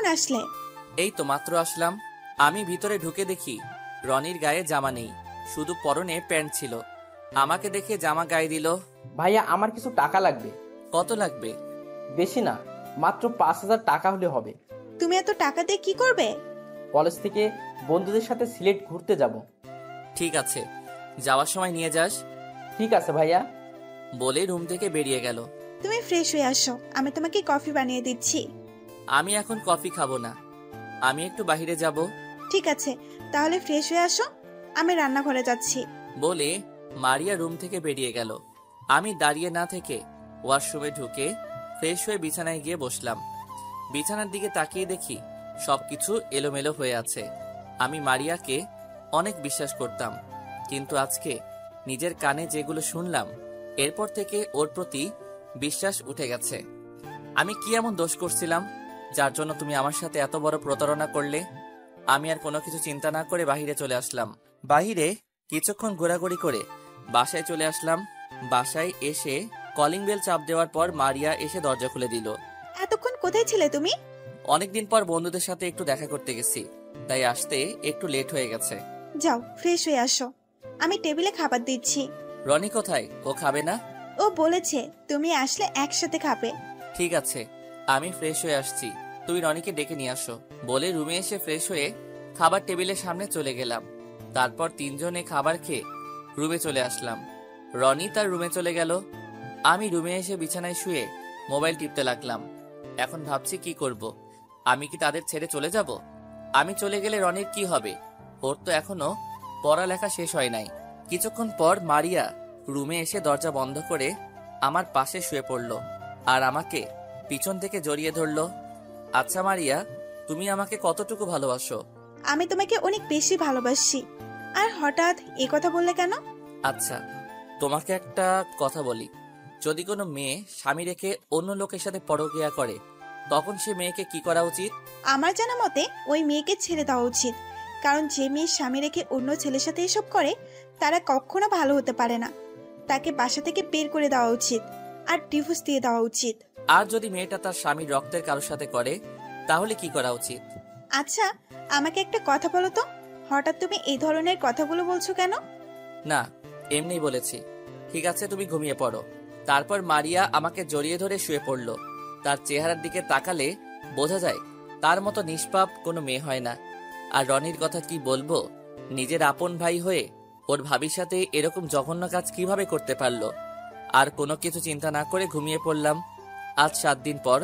কখন আসলে? এই তো মাত্র আসলাম। আমি ভিতরে ঢুকে দেখি রনির গায়ে জামা নেই, শুধু পরনে প্যান্ট ছিল। আমাকে দেখে জামা গায়ে দিল। ভাইয়া আমার কিছু টাকা লাগবে। কত লাগবে? বেশি না, মাত্র 5,000 টাকা হলে হবে। তুমি এত টাকা দিয়ে কি করবে? কলেজ থেকে বন্ধুদের সাথে সিলেট ঘুরতে যাব। ঠিক আছে, যাওয়ার সময় নিয়ে যাস। ঠিক আছে ভাইয়া। বলে রুম থেকে বেরিয়ে গেল। তুমি ফ্রেশ হয়ে আসো, আমি তোমাকে কফি বানিয়ে দিচ্ছি। আমি এখন কফি খাবো না, আমি একটু বাইরে যাব। ঠিক আছে, তাহলে ফ্রেশ হয়ে আসো, আমি রান্নাঘরে যাচ্ছি। বলে মারিয়া রুম থেকে বেরিয়ে গেল। আমি দাঁড়িয়ে না থেকে ওয়াশরুমে ঢুকে ফ্রেশ হয়ে বিছানায় গিয়ে বসলাম। বিছানার দিকে তাকিয়ে দেখি সবকিছু এলোমেলো হয়ে আছে। আমি মারিয়াকে অনেক বিশ্বাস করতাম, কিন্তু আজকে নিজের কানে যেগুলো শুনলাম, এরপর থেকে ওর প্রতি বিশ্বাস উঠে গেছে। আমি কি এমন দোষ করছিলাম যার জন্য তুমি আমার সাথে এত বড় প্রতারণা করলে? আমি আর কোনো কিছু চিন্তা না করে বাহিরে চলে আসলাম। বাহিরে কিছুক্ষণ ঘোরাঘুরি করে বাসায় চলে আসলাম। বাসায় এসে কলিং বেল চাপ দেওয়ার পর মারিয়া এসে দরজা খুলে দিল। এতক্ষণ কোথায় ছিলে তুমি? অনেকদিন পর বন্ধুদের সাথে একটু দেখা করতে গেছি, তাই আসতে একটু লেট হয়ে গেছে। যাও ফ্রেশ হয়ে আসো, আমি টেবিলে খাবার দিচ্ছি। রনি কোথায়? ও খাবে না? ও বলেছে তুমি আসলে একসাথে খাবে। ঠিক আছে, আমি ফ্রেশ হয়ে আসছি, তুই রনিকে ডেকে নিয়ে আসো। বলে রুমে এসে ফ্রেশ হয়ে খাবার টেবিলের সামনে চলে গেলাম। তারপর তিনজনে খাবার খেয়ে রুমে চলে আসলাম। রনি তার রুমে চলে গেল। আমি রুমে এসে বিছানায় শুয়ে মোবাইল টিপতে লাগলাম। এখন ভাবছি কি করব। আমি কি তাদের ছেড়ে চলে যাব? আমি চলে গেলে রনির কি হবে? ওর তো এখনো পড়ালেখা শেষ হয় নাই। কিছুক্ষণ পর মারিয়া রুমে এসে দরজা বন্ধ করে আমার পাশে শুয়ে পড়ল আর আমাকে পিছন থেকে জড়িয়ে ধরল। আচ্ছা মারিয়া, তুমি আমাকে কতটুকু ভালোবাসো? আমি তোমাকে অনেক বেশি ভালোবাসি। আর হঠাৎ এ কথা বললে কেন? আচ্ছা, তোমাকে একটা কথা বলি, যদি কোনো মেয়ে স্বামী রেখে অন্য লোকের সাথে পরকীয়া করে, তখন সে মেয়েকে কি করা উচিত? আমার জানা মতে ওই মেয়েকে ছেড়ে দেওয়া উচিত, কারণ যে মেয়ে স্বামী রেখে অন্য ছেলের সাথে এসব করে তারা কখনো ভালো হতে পারে না। তাকে বাসা থেকে বের করে দেওয়া উচিত আর ডিভোর্স দিয়ে দেওয়া উচিত। আর যদি মেয়েটা তার স্বামীর রক্তের কারোর সাথে করে, তাহলে কি করা উচিত? আচ্ছা, আমাকে একটা কথা বলো তো, হঠাৎ তুমি এই ধরনের কথাগুলো বলছো কেন? না, এমনি বলেছি। ঠিক আছে, তুমি ঘুমিয়ে পড়ো। তারপর মারিয়া আমাকে জড়িয়ে ধরে শুয়ে পড়ল। তার চেহারার দিকে তাকালে বোঝা যায় তার মতো নিষ্পাপ কোনো মেয়ে হয় না। আর রনির কথা কি বলবো, নিজের আপন ভাই হয়ে ওর ভাবির সাথে এরকম জঘন্য কাজ কিভাবে করতে পারলো। আর কোনো কিছু চিন্তা না করে ঘুমিয়ে পড়লাম। আজ 7 দিন পর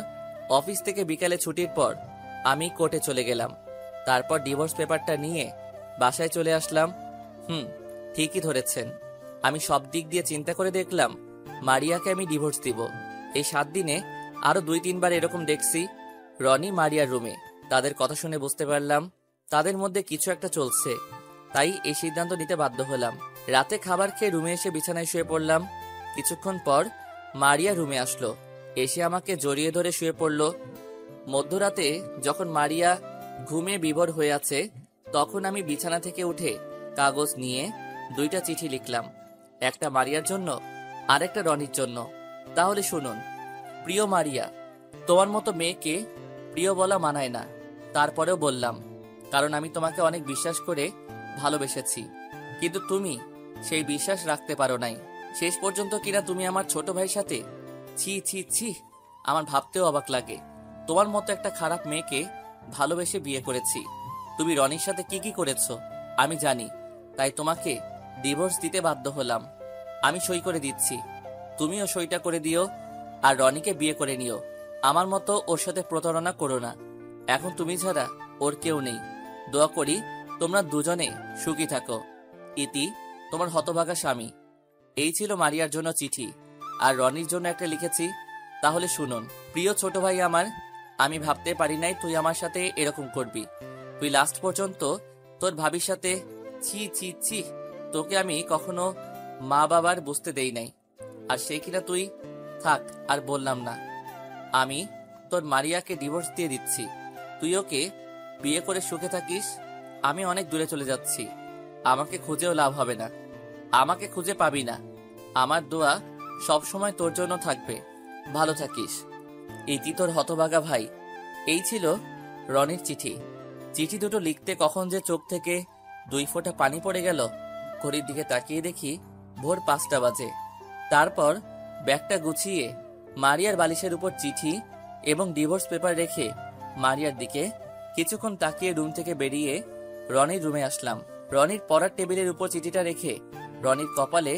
অফিস থেকে বিকালে ছুটির পর আমি কোর্টে চলে গেলাম। তারপর ডিভোর্স পেপারটা নিয়ে বাসায় চলে আসলাম। ঠিকই ধরেছেন, আমি সব দিক দিয়ে চিন্তা করে দেখলাম মারিয়াকে আমি ডিভোর্স দিব। এই 7 দিনে আরো 2-3 বার এরকম দেখছি রনি মারিয়ার রুমে। তাদের কথা শুনে বুঝতে পারলাম তাদের মধ্যে কিছু একটা চলছে, তাই এই সিদ্ধান্ত নিতে বাধ্য হলাম। রাতে খাবার খেয়ে রুমে এসে বিছানায় শুয়ে পড়লাম। কিছুক্ষণ পর মারিয়া রুমে আসলো, এসে আমাকে জড়িয়ে ধরে শুয়ে পড়ল। মধ্যরাতে যখন মারিয়া ঘুমে বিভোর হয়ে আছে, তখন আমি বিছানা থেকে উঠে কাগজ নিয়ে 2টা চিঠি লিখলাম, একটা মারিয়ার জন্য আর একটা রনির জন্য। তাহলে শুনুন। প্রিয় মারিয়া, তোমার মতো মেয়েকে প্রিয় বলা মানায় না, তারপরেও বললাম, কারণ আমি তোমাকে অনেক বিশ্বাস করে ভালোবেসেছি, কিন্তু তুমি সেই বিশ্বাস রাখতে পারো নাই। শেষ পর্যন্ত কিনা তুমি আমার ছোট ভাইয়ের সাথে। ছি ছি ছি, আমার ভাবতেও অবাক লাগে তোমার মতো একটা খারাপ মেয়েকে ভালোবেসে বিয়ে করেছি। তুমি রনির সাথে কি কি করেছো আমি জানি, তাই তোমাকে ডিভোর্স দিতে বাধ্য হলাম। আমি সই করে দিচ্ছি, তুমিও সইটা করে দিও আর রনিকে বিয়ে করে নিও। আমার মতো ওর সাথে প্রতারণা করো না, এখন তুমি ছাড়া ওর কেউ নেই। দোয়া করি তোমরা দুজনে সুখী থাকো। ইতি, তোমার হতভাগা স্বামী। এই ছিল মারিয়ার জন্য চিঠি, আর রনির জন্য একটা লিখেছি। তাহলে শুনুন। প্রিয় ছোট ভাই আমার, আমি ভাবতে পারি নাই তুই আমার সাথে এরকম করবি। তুই লাস্ট পর্যন্ত তোর ভাবির সাথে। ছি ছি ছি, তোকে আমি কখনো মা বাবার বুঝতে দেই নাই, আর সে কিনা তুই। থাক, আর বললাম না। আমি তোর মারিয়াকে ডিভোর্স দিয়ে দিচ্ছি, তুই ওকে বিয়ে করে সুখে থাকিস। আমি অনেক দূরে চলে যাচ্ছি, আমাকে খুঁজেও লাভ হবে না, আমাকে খুঁজে পাবি না। আমার দোয়া সব সময় তোর জন্য থাকবে, ভালো থাকিস। ইতি, তোর হতভাগা ভাই। এই ছিল রনির চিঠি। চিঠি দুটো লিখতে কখন যে চোখ থেকে 2 ফোঁটা পানি পড়ে গেল। ঘড়ির দিকে তাকিয়ে দেখি ভোর 5টা বাজে। তারপর ব্যাগটা গুছিয়ে মারিয়ার বালিশের উপর চিঠি এবং ডিভোর্স পেপার রেখে মারিয়ার দিকে কিছুক্ষণ তাকিয়ে রুম থেকে বেরিয়ে রনির রুমে আসলাম। রনির পড়ার টেবিলের উপর চিঠিটা রেখে রনির কপালে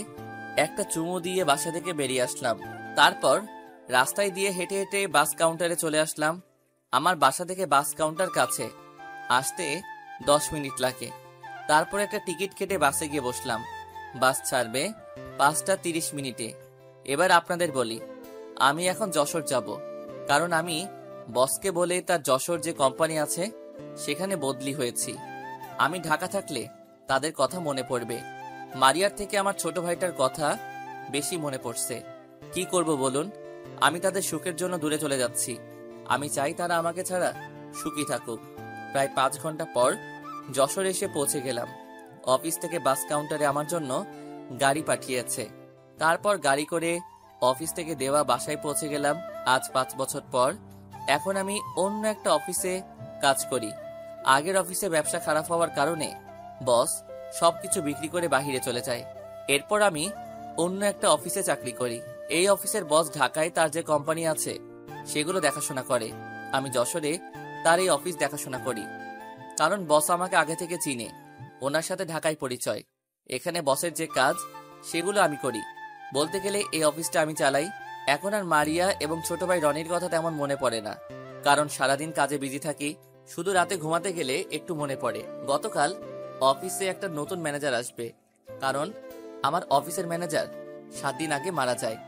একটা চুমু দিয়ে বাসা থেকে বেরিয়ে আসলাম। তারপর রাস্তায় দিয়ে হেঁটে হেঁটে বাস কাউন্টারে চলে আসলাম। আমার বাসা থেকে বাস কাউন্টার কাছে, আসতে 10 মিনিট লাগে। তারপর একটা টিকিট কেটে বাসে গিয়ে বসলাম। বাস ছাড়বে 5টা 30 মিনিটে। এবার আপনাদের বলি, আমি এখন যশোর যাব, কারণ আমি বসকে বলে তার যশোর যে কোম্পানি আছে সেখানে বদলি হয়েছি। আমি ঢাকা থাকলে তাদের কথা মনে পড়বে। মারিয়ার থেকে আমার ছোট ভাইটার কথা বেশি মনে পড়ছে। কি করব বলুন? আমি তাদের সুখের জন্য দূরে চলে যাচ্ছি। আমি চাই তারা আমাকে ছাড়া সুখী থাকুক। প্রায় 5 ঘন্টা পর যশোর এসে পৌঁছে গেলাম। অফিস থেকে বাস কাউন্টারে আমার জন্য গাড়ি পাঠিয়েছে। তারপর গাড়ি করে অফিস থেকে দেওয়া বাসায় পৌঁছে গেলাম। আজ 5 বছর পর এখন আমি অন্য একটা অফিসে কাজ করি। আগের অফিসে ব্যবসা খারাপ হওয়ার কারণে বস সবকিছু বিক্রি করে বাহিরে চলে যায়। এরপর আমি অন্য একটা অফিসে চাকরি করি। এই অফিসের বস ঢাকায় তার যে কোম্পানি আছে সেগুলো দেখাশোনা করে। আমি যশোরে তার এই অফিস দেখাশোনা করি, কারণ বস আমাকে আগে থেকে চিনে। ওনার সাথে ঢাকায় পরিচয়। এখানে বসের যে কাজ সেগুলো আমি করি। বলতে গেলে এই অফিসটা আমি চালাই। এখন আর মারিয়া এবং ছোট ভাই রনির কথা তেমন মনে পড়ে না, কারণ সারাদিন কাজে বিজি থাকি। শুধু রাতে ঘুমাতে গেলে একটু মনে পড়ে। গতকাল অফিসে একটা নতুন ম্যানেজার আসবে, কারণ আমার অফিসের ম্যানেজার 7 দিন আগে মারা যায়।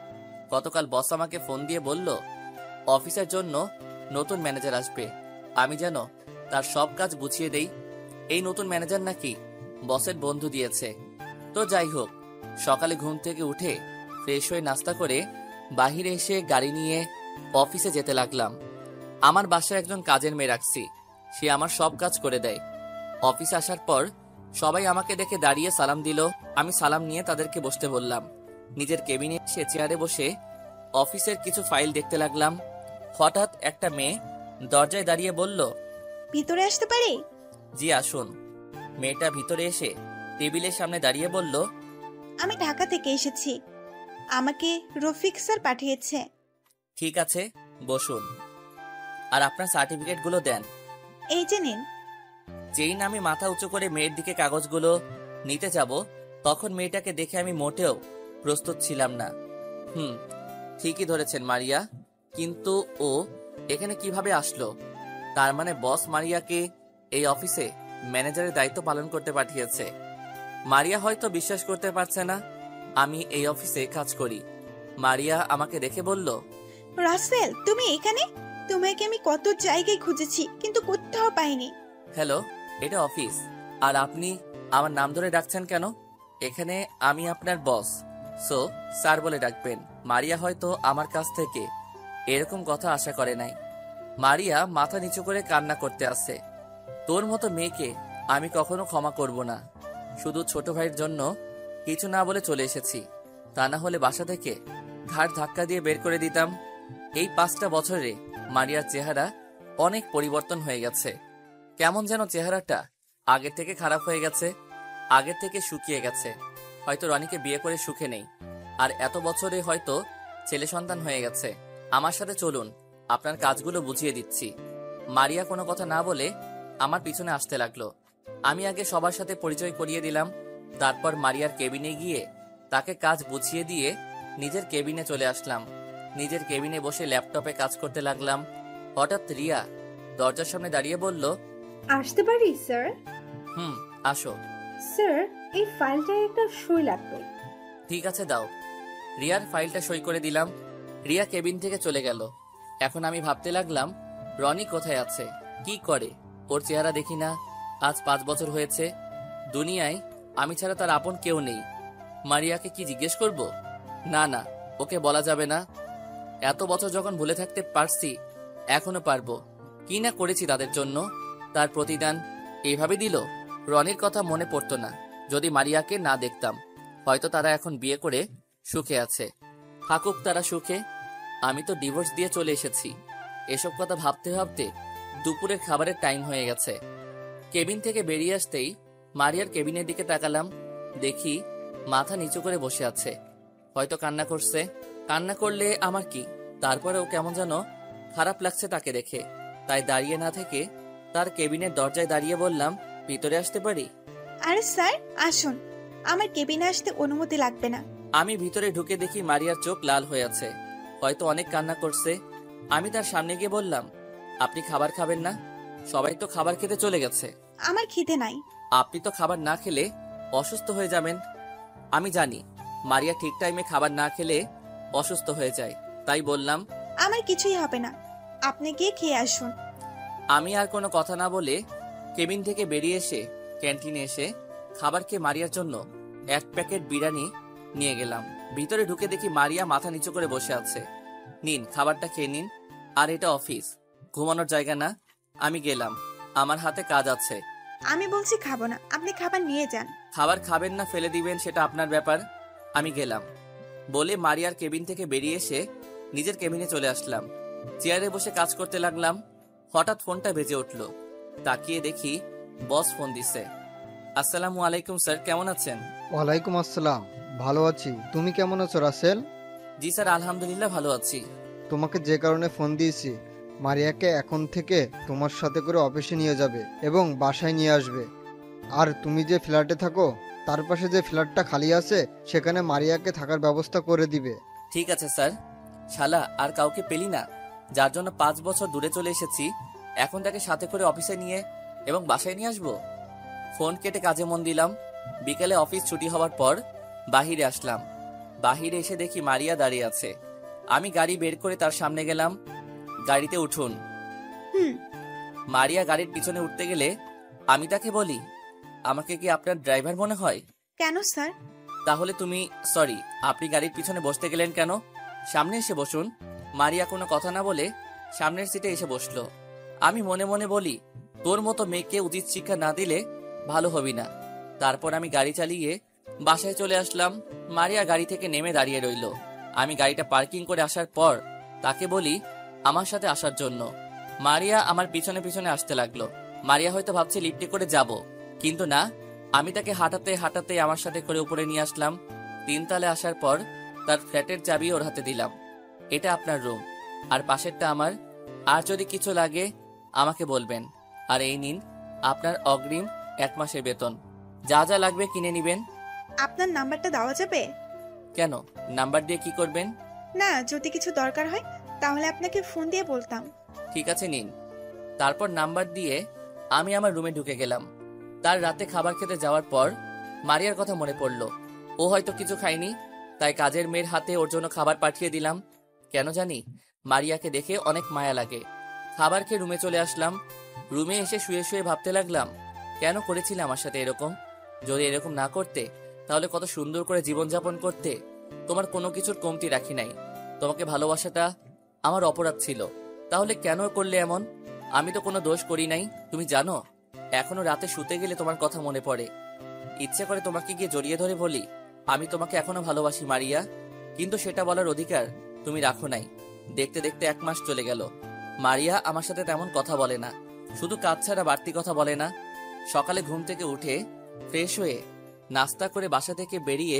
গতকাল বস আমাকে ফোন দিয়ে বলল অফিসের জন্য নতুন ম্যানেজার আসবে, আমি যেন তার সব কাজ বুঝিয়ে দেই। এই নতুন ম্যানেজার নাকি বসের বন্ধু দিয়েছে। তো যাই হোক, সকালে ঘুম থেকে উঠে ফ্রেশ হয়ে নাস্তা করে বাহিরে এসে গাড়ি নিয়ে অফিসে যেতে লাগলাম। আমার বাসায় একজন কাজের মেয়ে রাখছি, সে আমার সব কাজ করে দেয়। অফিসে আসার পর সবাই আমাকে দেখে দাঁড়িয়ে সালাম দিল। আমি সালাম নিয়ে তাদেরকে বসতে বললাম। নিজের কেবিনে এসে চেয়ারে বসে অফিসের কিছু ফাইল দেখতে লাগলাম। হঠাৎ একটা মেয়ে দরজায় দাঁড়িয়ে বলল, ভিতরে আসতে পারি? জি আসুন। মেয়েটা ভিতরে এসে টেবিলের সামনে দাঁড়িয়ে বলল, আমি ঢাকা থেকে এসেছি, আমাকে রফিক স্যার পাঠিয়েছে। ঠিক আছে, বসুন। আর আপনার সার্টিফিকেটগুলো দেন। এই যে নিন। যেই না আমি মাথা উঁচু করে মেয়ের দিকে কাগজগুলো নিতে যাব, তখন মেয়েটাকে দেখে আমি মোটেও প্রস্তুত ছিলাম না। ঠিকই ধরেছেন মারিয়া, কিন্তু ও এখানে কিভাবে আসলো? তার মানে বস মারিয়াকে এই অফিসে ম্যানেজারের দায়িত্ব পালন করতে পাঠিয়েছে। মারিয়া হয়তো বিশ্বাস করতে পারছে না আমি এই অফিসে কাজ করি। মারিয়া আমাকে দেখে বলল, রাসেল, তুমি এখানে? তোমাকে আমি কত জায়গায় খুঁজেছি, কিন্তু কোথাও পাইনি। হ্যালো, এটা অফিস, আর আপনি আমার নাম ধরে ডাকছেন কেন? এখানে আমি আপনার বস, সো স্যার বলে ডাকবেন। মারিয়া হয়তো আমার কাছ থেকে এরকম কথা আশা করে নাই। মারিয়া মাথা নিচু করে কান্না করতে আসছে। তোর মতো মেয়েকে আমি কখনো ক্ষমা করব না। শুধু ছোট ভাইয়ের জন্য কিছু না বলে চলে এসেছি, তা না হলে বাসা থেকে ঘাড় ধাক্কা দিয়ে বের করে দিতাম। এই 5টা বছরে মারিয়ার চেহারা অনেক পরিবর্তন হয়ে গেছে। কেমন যেন চেহারাটা আগের থেকে খারাপ হয়ে গেছে, আগের থেকে শুকিয়ে গেছে। হয়তো রনিকে বিয়ে করে সুখে নেই, আর এত বছরে হয়তো ছেলে সন্তান হয়ে গেছে। আমার সাথে চলুন, আপনার কাজগুলো বুঝিয়ে দিচ্ছি। মারিয়া কোনো কথা না বলে আমার পিছনে আসতে লাগলো। আমি আগে সবার সাথে পরিচয় করিয়ে দিলাম। তারপর মারিয়ার কেবিনে গিয়ে তাকে কাজ বুঝিয়ে দিয়ে নিজের কেবিনে চলে আসলাম। নিজের কেবিনে বসে ল্যাপটপে কাজ করতে লাগলাম। হঠাৎ রিয়া দরজার সামনে দাঁড়িয়ে বলল, আসতে পারি স্যার? আসো। স্যার, এই ফাইলটায় একটা সই লাগবে। ঠিক আছে, দাও। রিয়ার ফাইলটা সই করে দিলাম। রিয়া কেবিন থেকে চলে গেল। এখন আমি ভাবতে লাগলাম, রনি কোথায় আছে, কি করে? ওর চেহারা দেখি না। আজ 5 বছর হয়েছে। দুনিয়ায় আমি ছাড়া তার আপন কেউ নেই। মারিয়াকে কি জিজ্ঞেস করব? না না, ওকে বলা যাবে না। এত বছর যখন ভুলে থাকতে পারছি, এখনো পারবো। কি না করেছি তাদের জন্য, তার প্রতিদান এইভাবে দিল। রনির কথা মনে পড়তো না যদি মারিয়াকে না দেখতাম। হয়তো তারা এখন বিয়ে করে সুখে আছে। থাকুক তারা সুখে, আমি তো ডিভোর্স দিয়ে চলে এসেছি। এসব কথা ভাবতে ভাবতে দুপুরের খাবারের টাইম হয়ে গেছে। কেবিন থেকে বেরিয়ে আসতেই মারিয়ার কেবিনের দিকে তাকালাম। দেখি মাথা নিচু করে বসে আছে, হয়তো কান্না করছে। কান্না করলে আমার কি, তারপরেও কেমন যেন খারাপ লাগছে তাকে দেখে। তাই দাঁড়িয়ে না থেকে তার কেবিনের দরজায় দাঁড়িয়ে বললাম, ভিতরে আসতে পারি? আরে স্যার আসুন, আমার কেবিনে আসতে অনুমতি লাগবে না। আমি ভিতরে ঢুকে দেখি মারিয়ার চোখ লাল হয়ে আছে, হয়তো অনেক কান্না করছে। আমি তার সামনে গিয়ে বললাম, আপনি খাবার খাবেন না? সবাই তো খাবার খেতে চলে গেছে। আমার খিদে নাই। আপনি তো খাবার না খেলে অসুস্থ হয়ে যাবেন। আমি জানি মারিয়া ঠিক টাইমে খাবার না খেলে অসুস্থ হয়ে যায়, তাই বললাম, আমার কিছুই হবে না, আপনি গিয়ে খেয়ে আসুন। আমি আর কোনো কথা না বলে কেবিন থেকে বেরিয়ে এসে ক্যান্টিনে এসে খাবার খেয়ে মারিয়ার জন্য 1 প্যাকেট বিরিয়ানি নিয়ে গেলাম। ভিতরে ঢুকে দেখি মারিয়া মাথা নিচু করে বসে আছে। নিন, খাবারটা খেয়ে নিন। আর এটা অফিস, ঘুমানোর জায়গা না। আমি গেলাম, আমার হাতে কাজ আছে। আমি বলছি খাবো না, আপনি খাবার নিয়ে যান। খাবার খাবেন না ফেলে দিবেন সেটা আপনার ব্যাপার। আমি গেলাম বলে মারিয়ার কেবিন থেকে বেরিয়ে এসে নিজের কেবিনে চলে আসলাম। চেয়ারে বসে কাজ করতে লাগলাম। হঠাৎ ফোনটা বেজে উঠল। তাকিয়ে দেখি বস ফোন দিছে। আসসালামু আলাইকুম স্যার, কেমন আছেন? ওয়ালাইকুম আসসালাম, ভালো আছি। তুমি কেমন আছো রাসেল? জি স্যার, আলহামদুলিল্লাহ ভালো আছি। তোমাকে যে কারণে ফোন দিয়েছি, মারিয়াকে এখন থেকে তোমার সাথে করে অফিসে নিয়ে যাবে এবং বাসায় নিয়ে আসবে। আর তুমি যে ফ্ল্যাটে থাকো তার পাশে যে ফ্ল্যাটটা খালি আছে সেখানে মারিয়াকে থাকার ব্যবস্থা করে দিবে। ঠিক আছে স্যার। শালা আর কাউকে পেলি না, যার জন্য 5 বছর দূরে চলে এসেছি, এখন তাকে সাথে করে অফিসে নিয়ে এবং বাসায় নিয়ে আসবো? ফোন কেটে কাজে মন দিলাম। বিকেলে অফিস ছুটি হওয়ার পর বাহিরে আসলাম। বাহিরে এসে দেখি মারিয়া দাঁড়িয়ে আছে। আমি গাড়ি বের করে তার সামনে গেলাম। গাড়িতে উঠুন। হুম। মারিয়া গাড়ির পিছনে উঠতে গেলে আমি তাকে বলি, আমাকে কি আপনার ড্রাইভার মনে হয়? কেন স্যার? তাহলে তুমি, সরি, আপনি গাড়ির পিছনে বসতে গেলেন কেন? সামনে এসে বসুন। মারিয়া কোনো কথা না বলে সামনের সিটে এসে বসলো। আমি মনে মনে বলি, তোর মতো মেয়েকে উচিত শিক্ষা না দিলে ভালো হবি না। তারপর আমি গাড়ি চালিয়ে বাসায় চলে আসলাম। মারিয়া গাড়ি থেকে নেমে দাঁড়িয়ে রইল। আমি গাড়িটা পার্কিং করে আসার পর তাকে বলি আমার সাথে আসার জন্য। মারিয়া আমার পিছনে পিছনে আসতে লাগলো। মারিয়া হয়তো ভাবছে লিফটে করে যাব, কিন্তু না, আমি তাকে হাঁটাতে হাঁটাতে আমার সাথে করে উপরে নিয়ে আসলাম। 3 তলায় আসার পর তার ফ্ল্যাটের চাবি ওর হাতে দিলাম। এটা আপনার রুম, আর পাশেরটা আমার। আর যদি কিছু লাগে আমাকে বলবেন। আর এই নিন আপনার অগ্রিম 1 মাসের বেতন। যা যা লাগবে কিনে নিবেন। আপনার নাম্বারটা দেওয়া যাবে? কেন, নাম্বার দিয়ে কি করবেন? না, যদি কিছু দরকার হয় তাহলে আপনাকে ফোন দিয়ে বলতাম। ঠিক আছে, নিন। তারপর নাম্বার দিয়ে আমি আমার রুমে ঢুকে গেলাম। তার রাতে খাবার খেতে যাওয়ার পর মারিয়ার কথা মনে পড়ল। ও হয়তো কিছু খায়নি, তাই কাজের মেয়ের হাতে ওর জন্য খাবার পাঠিয়ে দিলাম। কেন জানি মারিয়াকে দেখে অনেক মায়া লাগে। খাবার খেয়ে রুমে চলে আসলাম। রুমে এসে শুয়ে শুয়ে ভাবতে লাগলাম, কেন করেছিলে আমার সাথে এরকম? যদি এরকম না করতে তাহলে কত সুন্দর করে জীবনযাপন করতে। তোমার কোনো কিছুর কমতি রাখি নাই। তোমাকে ভালোবাসাটা আমার অপরাধ ছিল, তাহলে কেন করলে এমন? আমি তো কোনো দোষ করি নাই। তুমি জানো, এখনো রাতে শুতে গেলে তোমার কথা মনে পড়ে। ইচ্ছে করে তোমাকে গিয়ে জড়িয়ে ধরে বলি, আমি তোমাকে এখনো ভালোবাসি মারিয়া। কিন্তু সেটা বলার অধিকার তুমি রাখো নাই। দেখতে দেখতে 1 মাস চলে গেল। মারিয়া আমার সাথে তেমন কথা বলে না, শুধু কাজ ছাড়া বাড়তি কথা বলে না। সকালে ঘুম থেকে উঠে ফ্রেশ হয়ে নাস্তা করে বাসা থেকে বেরিয়ে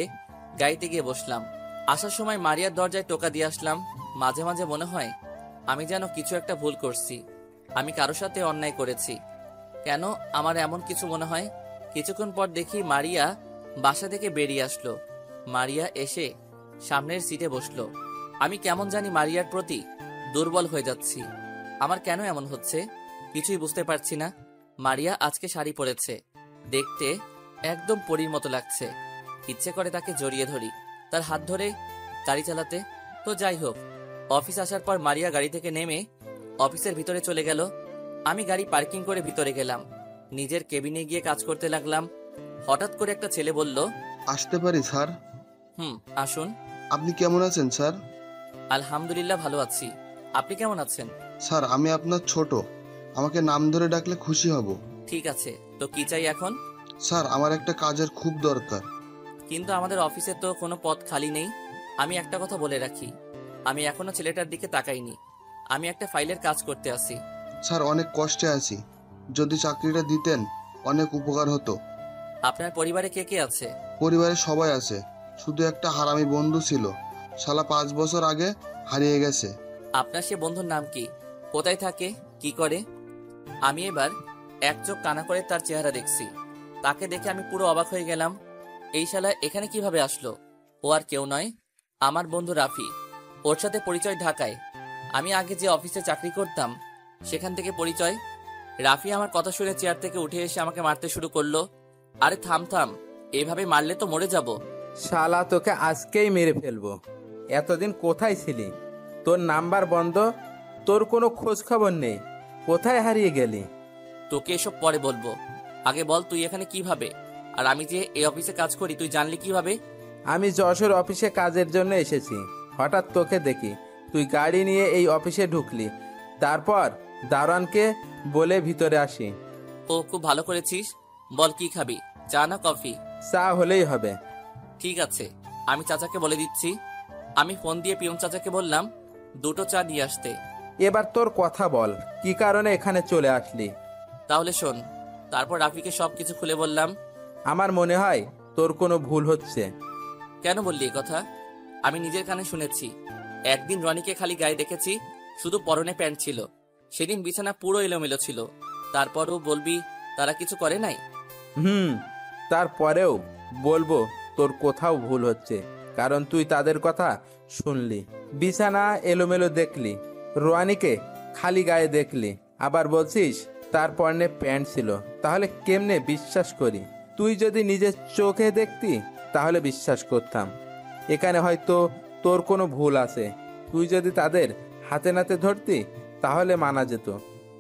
গাড়িতে গিয়ে বসলাম। আসার সময় মারিয়ার দরজায় টোকা দিয়ে আসলাম। মাঝে মাঝে মনে হয় আমি যেন কিছু একটা ভুল করছি, আমি কারোর সাথে অন্যায় করেছি। কেন আমার এমন কিছু মনে হয়? কিছুক্ষণ পর দেখি মারিয়া বাসা থেকে বেরিয়ে আসলো। মারিয়া এসে সামনের সিটে বসলো। আমি কেমন জানি মারিয়ার প্রতি দুর্বল হয়ে যাচ্ছি। আমার কেন এমন হচ্ছে কিছুই বুঝতে পারছি না। মারিয়া আজকে শাড়ি পরেছে, দেখতে একদম পরীর মতো লাগছে। ইচ্ছে করে তাকে জড়িয়ে ধরি, তার হাত ধরে গাড়ি চালাতে। তো যাই হোক, অফিস আসার পর মারিয়া গাড়ি থেকে নেমে অফিসের ভিতরে চলে গেল। আমি গাড়ি পার্কিং করে ভিতরে গেলাম। নিজের কেবিনে গিয়ে কাজ করতে লাগলাম। হঠাৎ করে একটা ছেলে বলল, আসতে পারি স্যার? আসুন। আপনি কেমন আছেন স্যার? আলহামদুলিল্লাহ ভালো আছি। আপনি কেমন আছেন? স্যার, আমি আপনার ছোট, আমাকে নাম ধরে ডাকলে খুশি হব। ঠিক আছে, তো কি চাই এখন? স্যার, আমার একটা কাজের খুব দরকার। কিন্তু আমাদের অফিসে তো কোনো পদ খালি নেই। আমি একটা কথা বলে রাখি, আমি এখনো ছেলেটার দিকে তাকাইনি। আমি একটা ফাইলের কাজ করতে আসি। স্যার অনেক কষ্টে আছি, যদি চাকরিটা দিতেন অনেক উপকার হতো। আপনার পরিবারে কে কে আছে? পরিবারে সবাই আছে, শুধু একটা হারামি বন্ধু ছিল, শালা 5 বছর আগে হারিয়ে গেছে। আপনার সে বন্ধুর নাম কি? কোথায় থাকে? কি করে? আমি এবার এক চোখ কানা করে তার চেহারা দেখছি। তাকে দেখে আমি পুরো অবাক হয়ে গেলাম। এই শালা এখানে কিভাবে আসলো? ও আর কেউ নয়, আমার বন্ধু রাফি। ওর সাথে পরিচয় ঢাকায়। আমি আগে যে অফিসে চাকরি করতাম সেখান থেকে পরিচয়। রাফি আমার কথা শুনে চেয়ার থেকে উঠে এসে আমাকে মারতে শুরু করলো। আরে থাম থাম, এভাবে মারলে তো মরে যাব। শালা তোকে আজকেই মেরে ফেলবো। এতদিন কোথায় ছিলি? তোর নাম্বার বন্ধ, তোর কোনো খোঁজ খবর নেই। কোথায় হারিয়ে গেলি? তোকে এসব পরে বলবো, আগে বল তুই এখানে কিভাবে? আর আমি যে এই অফিসে কাজ করি তুই জানলি কিভাবে? আমি যশোর অফিসে কাজের জন্য এসেছি। হঠাৎ তোকে দেখি তুই গাড়ি নিয়ে এই অফিসে ঢুকলি। তারপর দারোয়ানকে বলে ভিতরে আসি। ও খুব ভালো করেছিস। বল কি খাবি, চা না কফি? চা হলেই হবে। ঠিক আছে, আমি চাচাকে বলে দিচ্ছি। আমি ফোন দিয়ে পিয়ন চাচাকে বললাম 2টো চা নিয়ে আসতে। এবার তোর কথা বল, কি কারণে এখানে চলে আসলি? তাহলে শোন। তারপর রাফিকে সবকিছু খুলে বললাম। আমার মনে হয় তোর কোনো ভুল হচ্ছে। কেন বললি এ কথা? আমি নিজের কানে শুনেছি। একদিন রনিকে খালি গায়ে দেখেছি, শুধু পরনে প্যান্ট ছিল। সেদিন বিছানা পুরো এলোমেলো ছিল। তারপরও বলবি তারা কিছু করে নাই? তারপরেও বলবো তোর কোথাও ভুল হচ্ছে, কারণ তুই তাদের কথা শুনলি, বিছানা এলোমেলো দেখলি, রোয়ানিকে খালি গায়ে দেখলি, আবার বলছিস তার পরনে প্যান্ট ছিল। তাহলে কেমনে বিশ্বাস করি? তুই যদি নিজের চোখে দেখতি তাহলে বিশ্বাস করতাম। এখানে হয়তো তোর কোনো ভুল আছে। তুই যদি তাদের হাতে নাতে ধরতি তাহলে মানা যেত।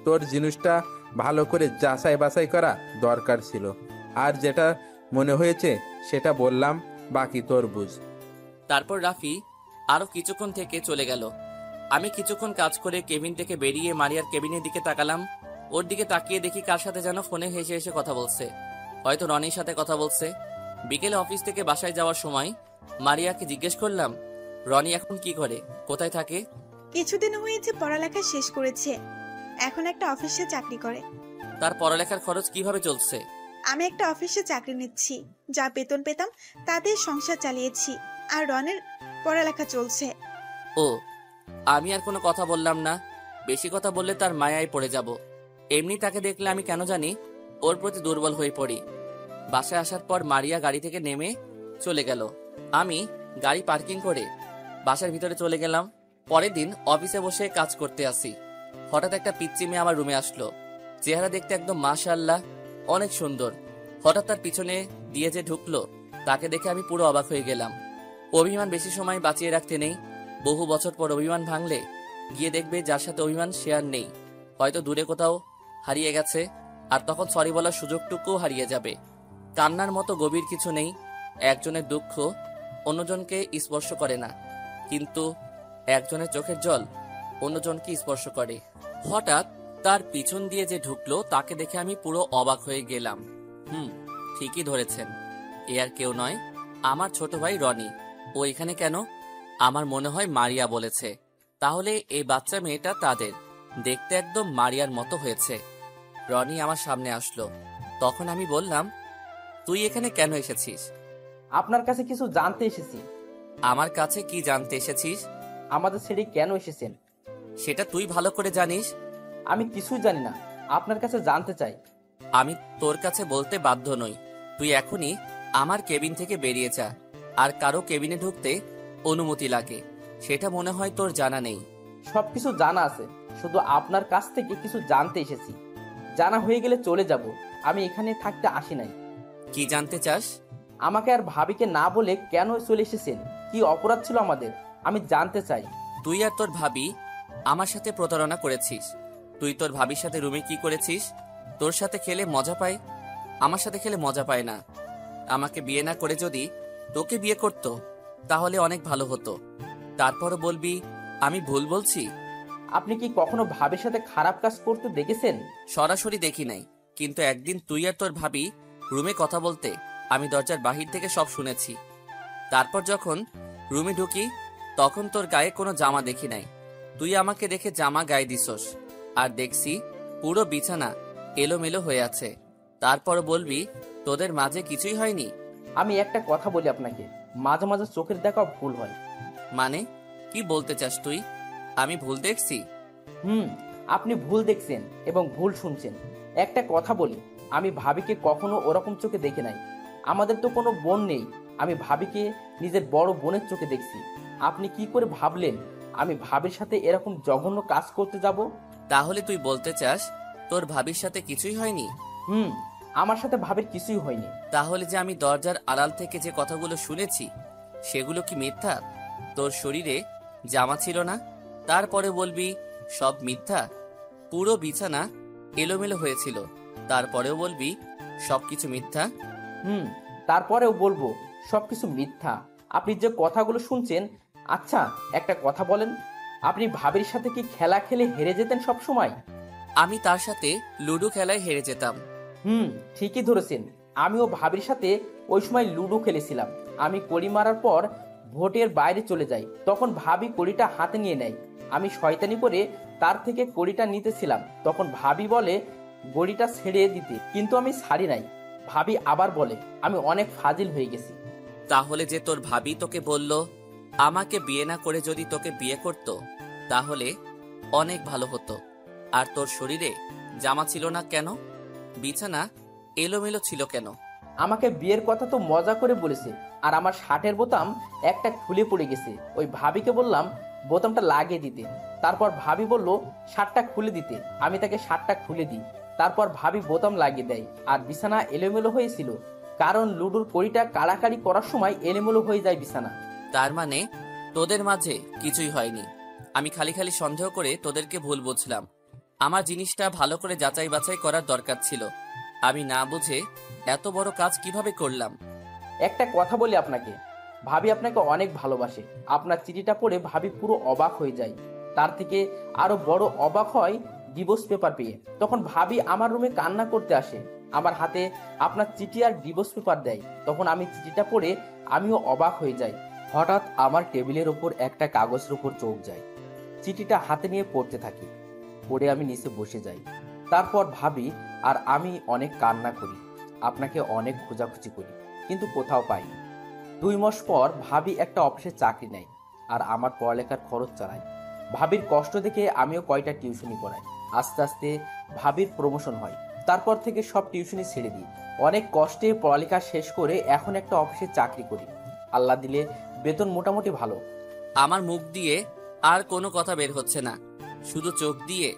তোর জিনিসটা ভালো করে যাচাই বাছাই করা দরকার ছিল। আর যেটা মনে হয়েছে সেটা বললাম, বাকি তোর বুঝ। তারপর রাফি আরো কিছুক্ষণ থেকে চলে গেল। আমি কিছুক্ষণ কাজ করে কেবিন থেকে বেরিয়ে মারিয়ার কেবিনের দিকে তাকালাম। ওর দিকে তাকিয়ে দেখি কার সাথে যেন ফোনে হেসে হেসে কথা বলছে। হয়তো রনির সাথে কথা বলছে। বিকেলে অফিস থেকে বাসায় যাওয়ার সময় মারিয়াকে জিজ্ঞেস করলাম, রনি এখন কি করে, কোথায় থাকে? কিছুদিন হয়েছে পড়ালেখা শেষ করেছে, এখন একটা অফিসে চাকরি করে। তার পড়ালেখার খরচ কিভাবে চলছে? আমি একটা অফিসে চাকরি নিচ্ছি, যা বেতন পেতাম তাদের সংসার চালিয়েছি, আর রনের পড়ালেখা চলছে। ও, আমি আর কোনো কথা বললাম না। বেশি কথা বললে তার মায়ায় পড়ে যাব। এমনি তাকে দেখলে আমি কেন জানি ওর প্রতি দুর্বল হয়ে পড়ি। বাসায় আসার পর মারিয়া গাড়ি থেকে নেমে চলে গেল। আমি গাড়ি পার্কিং করে বাসার ভিতরে চলে গেলাম। পরের দিন অফিসে বসে কাজ করতে আসি। হঠাৎ একটা পিচ্চি মেয়ে আমার রুমে আসলো। চেহারা দেখতে একদম মাশাআল্লাহ, অনেক সুন্দর। হঠাৎ তার পিছনে দিয়ে যে ঢুকলো তাকে দেখে আমি পুরো অবাক হয়ে গেলাম। অভিমান বেশি সময় বাঁচিয়ে রাখতে নেই। বহু বছর পর অভিমান ভাঙলে গিয়ে দেখবে যার সাথে অভিমান সে আর নেই, হয়তো দূরে কোথাও হারিয়ে গেছে। আর তখন সরি বলার সুযোগটুকুও হারিয়ে যাবে। কান্নার মতো গভীর কিছু নেই। একজনের দুঃখ অন্যজনকে স্পর্শ করে না, কিন্তু একজনের চোখের জল অন্যজনকে স্পর্শ করে। হঠাৎ তার পিছন দিয়ে যে ঢুকলো তাকে দেখে আমি পুরো অবাক হয়ে গেলাম। ঠিকই ধরেছেন, এ আর কেউ নয়, আমার ছোট ভাই রনি। ও এখানে কেন? আমার মনে হয় মারিয়া বলেছে। তাহলে এই বাচ্চা মেয়েটা তাদের, দেখতে একদম মারিয়ার মতো হয়েছে। রনি আমার সামনে আসলো। তখন আমি বললাম, তুই এখানে কেন এসেছিস? আপনার কাছে কিছু জানতে এসেছি। আমার কাছে কি জানতে এসেছিস? আমাদের ছেড়ে কেন এসেছেন সেটা তুই ভালো করে জানিস। আমি কিছুই জানি না, আপনার কাছে জানতে চাই। আমি তোর কাছে বলতে বাধ্য নই। তুই এখনই আমার কেবিন থেকে বেরিয়ে যা। আর কারো কেবিনে ঢুকতে অনুমতি লাগে, সেটা মনে হয় তোর জানা নেই। সবকিছু জানা আছে, শুধু আপনার কাছ থেকে কিছু জানতে এসেছি। জানা হয়ে গেলে চলে যাব। আমি এখানে থাকতে আসি নাই। কি জানতে চাস? আমাকে আর ভাবিকে না বলে কেন চলে এসেছেন? কি অপরাধ ছিল আমাদের? আমি জানতে চাই। তুই আর তোর ভাবি আমার সাথে প্রতারণা করেছিস। তুই তোর ভাবির সাথে রুমে কি করেছিস? তোর সাথে খেলে মজা পায়, আমার সাথে খেলে মজা পায় না। আমাকে বিয়ে না করে যদি তোকে বিয়ে করতো তাহলে অনেক ভালো হতো। তারপরও বলবি আমি ভুল বলছি? আপনি কি কখনো ভাবির সাথে খারাপ কাজ করতে দেখেছেন? সরাসরি দেখি নাই, কিন্তু একদিন তুই আর তোর ভাবি রুমে কথা বলতে আমি দরজার বাহির থেকে সব শুনেছি। তারপর যখন রুমে ঢুকি তখন তোর গায়ে কোনো জামা দেখি নাই। তুই আমাকে দেখে জামা গায়ে দিছস, আর দেখছি পুরো বিছানা এলোমেলো হয়ে আছে, তারপর বলবি তোদের মাঝে কিছুই হয়নি? আমি একটা কথা বলি আপনাকে, মাঝে মাঝে চোখের দেখা ভুল হয়। মানে কি বলতে চাস তুই? আমি ভুল দেখছি? আপনি ভুল দেখছেন এবং ভুল শুনছেন। একটা কথা বলি, আমি ভাবিকে কখনো ওরকম চোখে দেখি নাই। আমাদের তো কোনো বোন নেই, আমি ভাবিকে নিজের বড় বোনের চোখে দেখছি। আপনি কি করে ভাবলেন আমি ভাবির সাথে এরকম জঘন্য কাজ করতে যাব? তাহলে তুই বলতে চাস তোর ভাবির সাথে কিছুই হয়নি? আমার সাথে ভাবির কিছুই হয়নি। তাহলে যে আমি দরজার আড়াল থেকে যে কথাগুলো শুনেছি সেগুলো কি মিথ্যা? তোর শরীরে জামা ছিল না, তারপরে বলবি সব মিথ্যা? পুরো বিছানা এলোমেলো হয়েছিল, তারপরেও বলবি সবকিছু মিথ্যা? তারপরেও বলবো সবকিছু মিথ্যা। আপনি যে কথাগুলো শুনছেন। আচ্ছা একটা কথা বলেন, আপনি ভাবির সাথে কি খেলা খেলে হেরে যেতেন সব সময়? আমি তার সাথে লুডো খেলায় হেরে যেতাম। ঠিকই ধরেছেন, আমিও ভাবির সাথে ওই সময় লুডো খেলেছিলাম। আমি কড়ি মারার পর ভোটের বাইরে চলে যাই, তখন ভাবি কড়িটা হাতে নিয়ে নেয়। আমি শয়তানি করে তার থেকে কড়িটা নিতেছিলাম, তখন ভাবি বলে গড়িটা ছেড়ে দিতে, কিন্তু আমি ছাড়ি নাই। ভাবি আবার বলে আমি অনেক ফাজিল হয়ে গেছি। তাহলে যে তোর ভাবি তোকে বলল আমাকে বিয়ে না করে যদি তোকে বিয়ে করত তাহলে অনেক ভালো হতো। আর তোর শরীরে জামা ছিল না কেন? বিছানা এলোমেলো ছিল কেন? আমাকে বিয়ের কথা তো মজা করে বলেছে, আর আমার শার্টের বোতাম একটা খুলে পড়ে গেছে। ওই ভাবিকে বললাম বোতামটা লাগিয়ে দিতে, তারপর ভাবি বলল শার্টটা খুলে দিতে। আমি তাকে শার্টটা খুলে দিই, তারপর ভাবি বোতাম লাগিয়ে দেয়। আর বিছানা এলোমেলো হয়েছিল, কারণ লুডুর কড়িটা কাড়াকাড়ি করার সময় এলোমেলো হয়ে যায় বিছানা। তার মানে তোদের মাঝে কিছুই হয়নি। আমি খালি খালি সন্দেহ করে তোদেরকে ভুল বুঝলাম। আমার জিনিসটা ভালো করে যাচাই বাছাই করার দরকার ছিল। আমি না বুঝে এত বড় কাজ কিভাবে করলাম? একটা কথা বলি আপনাকে, ভাবি আপনাকে অনেক ভালোবাসে। আপনার চিঠিটা পড়ে ভাবি পুরো অবাক হয়ে যায়। তার থেকে আরো বড় অবাক হয় ডিভোর্স পেপার পেয়ে। তখন ভাবি আমার রুমে কান্না করতে আসে, আমার হাতে আপনার চিঠি আর ডিভোর্স পেপার দেয়। তখন আমি চিঠিটা পড়ে আমিও অবাক হয়ে যাই। হঠাৎ আমার টেবিলের ওপর একটা কাগজের উপর চোখ যায়। চিঠিটা হাতে নিয়ে পড়তে থাকি, পড়ে আমি নিচে বসে যাই। তারপর ভাবি আর আমি অনেক কান্না করি, আপনাকে অনেক খোঁজাখুঁজি করি, কিন্তু কোথাও পাইনি। 2 মাস পর ভাবি একটা অফিসে চাকরি নেয় আর আমার পড়ালেখার খরচ চালায়। ভাবির কষ্ট দেখে আমিও কয়টা টিউশনি করাই। আস্তে আস্তে ভাবির প্রমোশন হয়, তারপর থেকে সব টিউশনি ছেড়ে দিই। অনেক কষ্টে পড়ালেখা শেষ করে এখন একটা অফিসে চাকরি করি। আল্লাহ দিলে বেতন মোটামুটি ভালো। আমার মুখ দিয়ে আর কোনো কথা বের হচ্ছে না, শুধু চোখ দিয়ে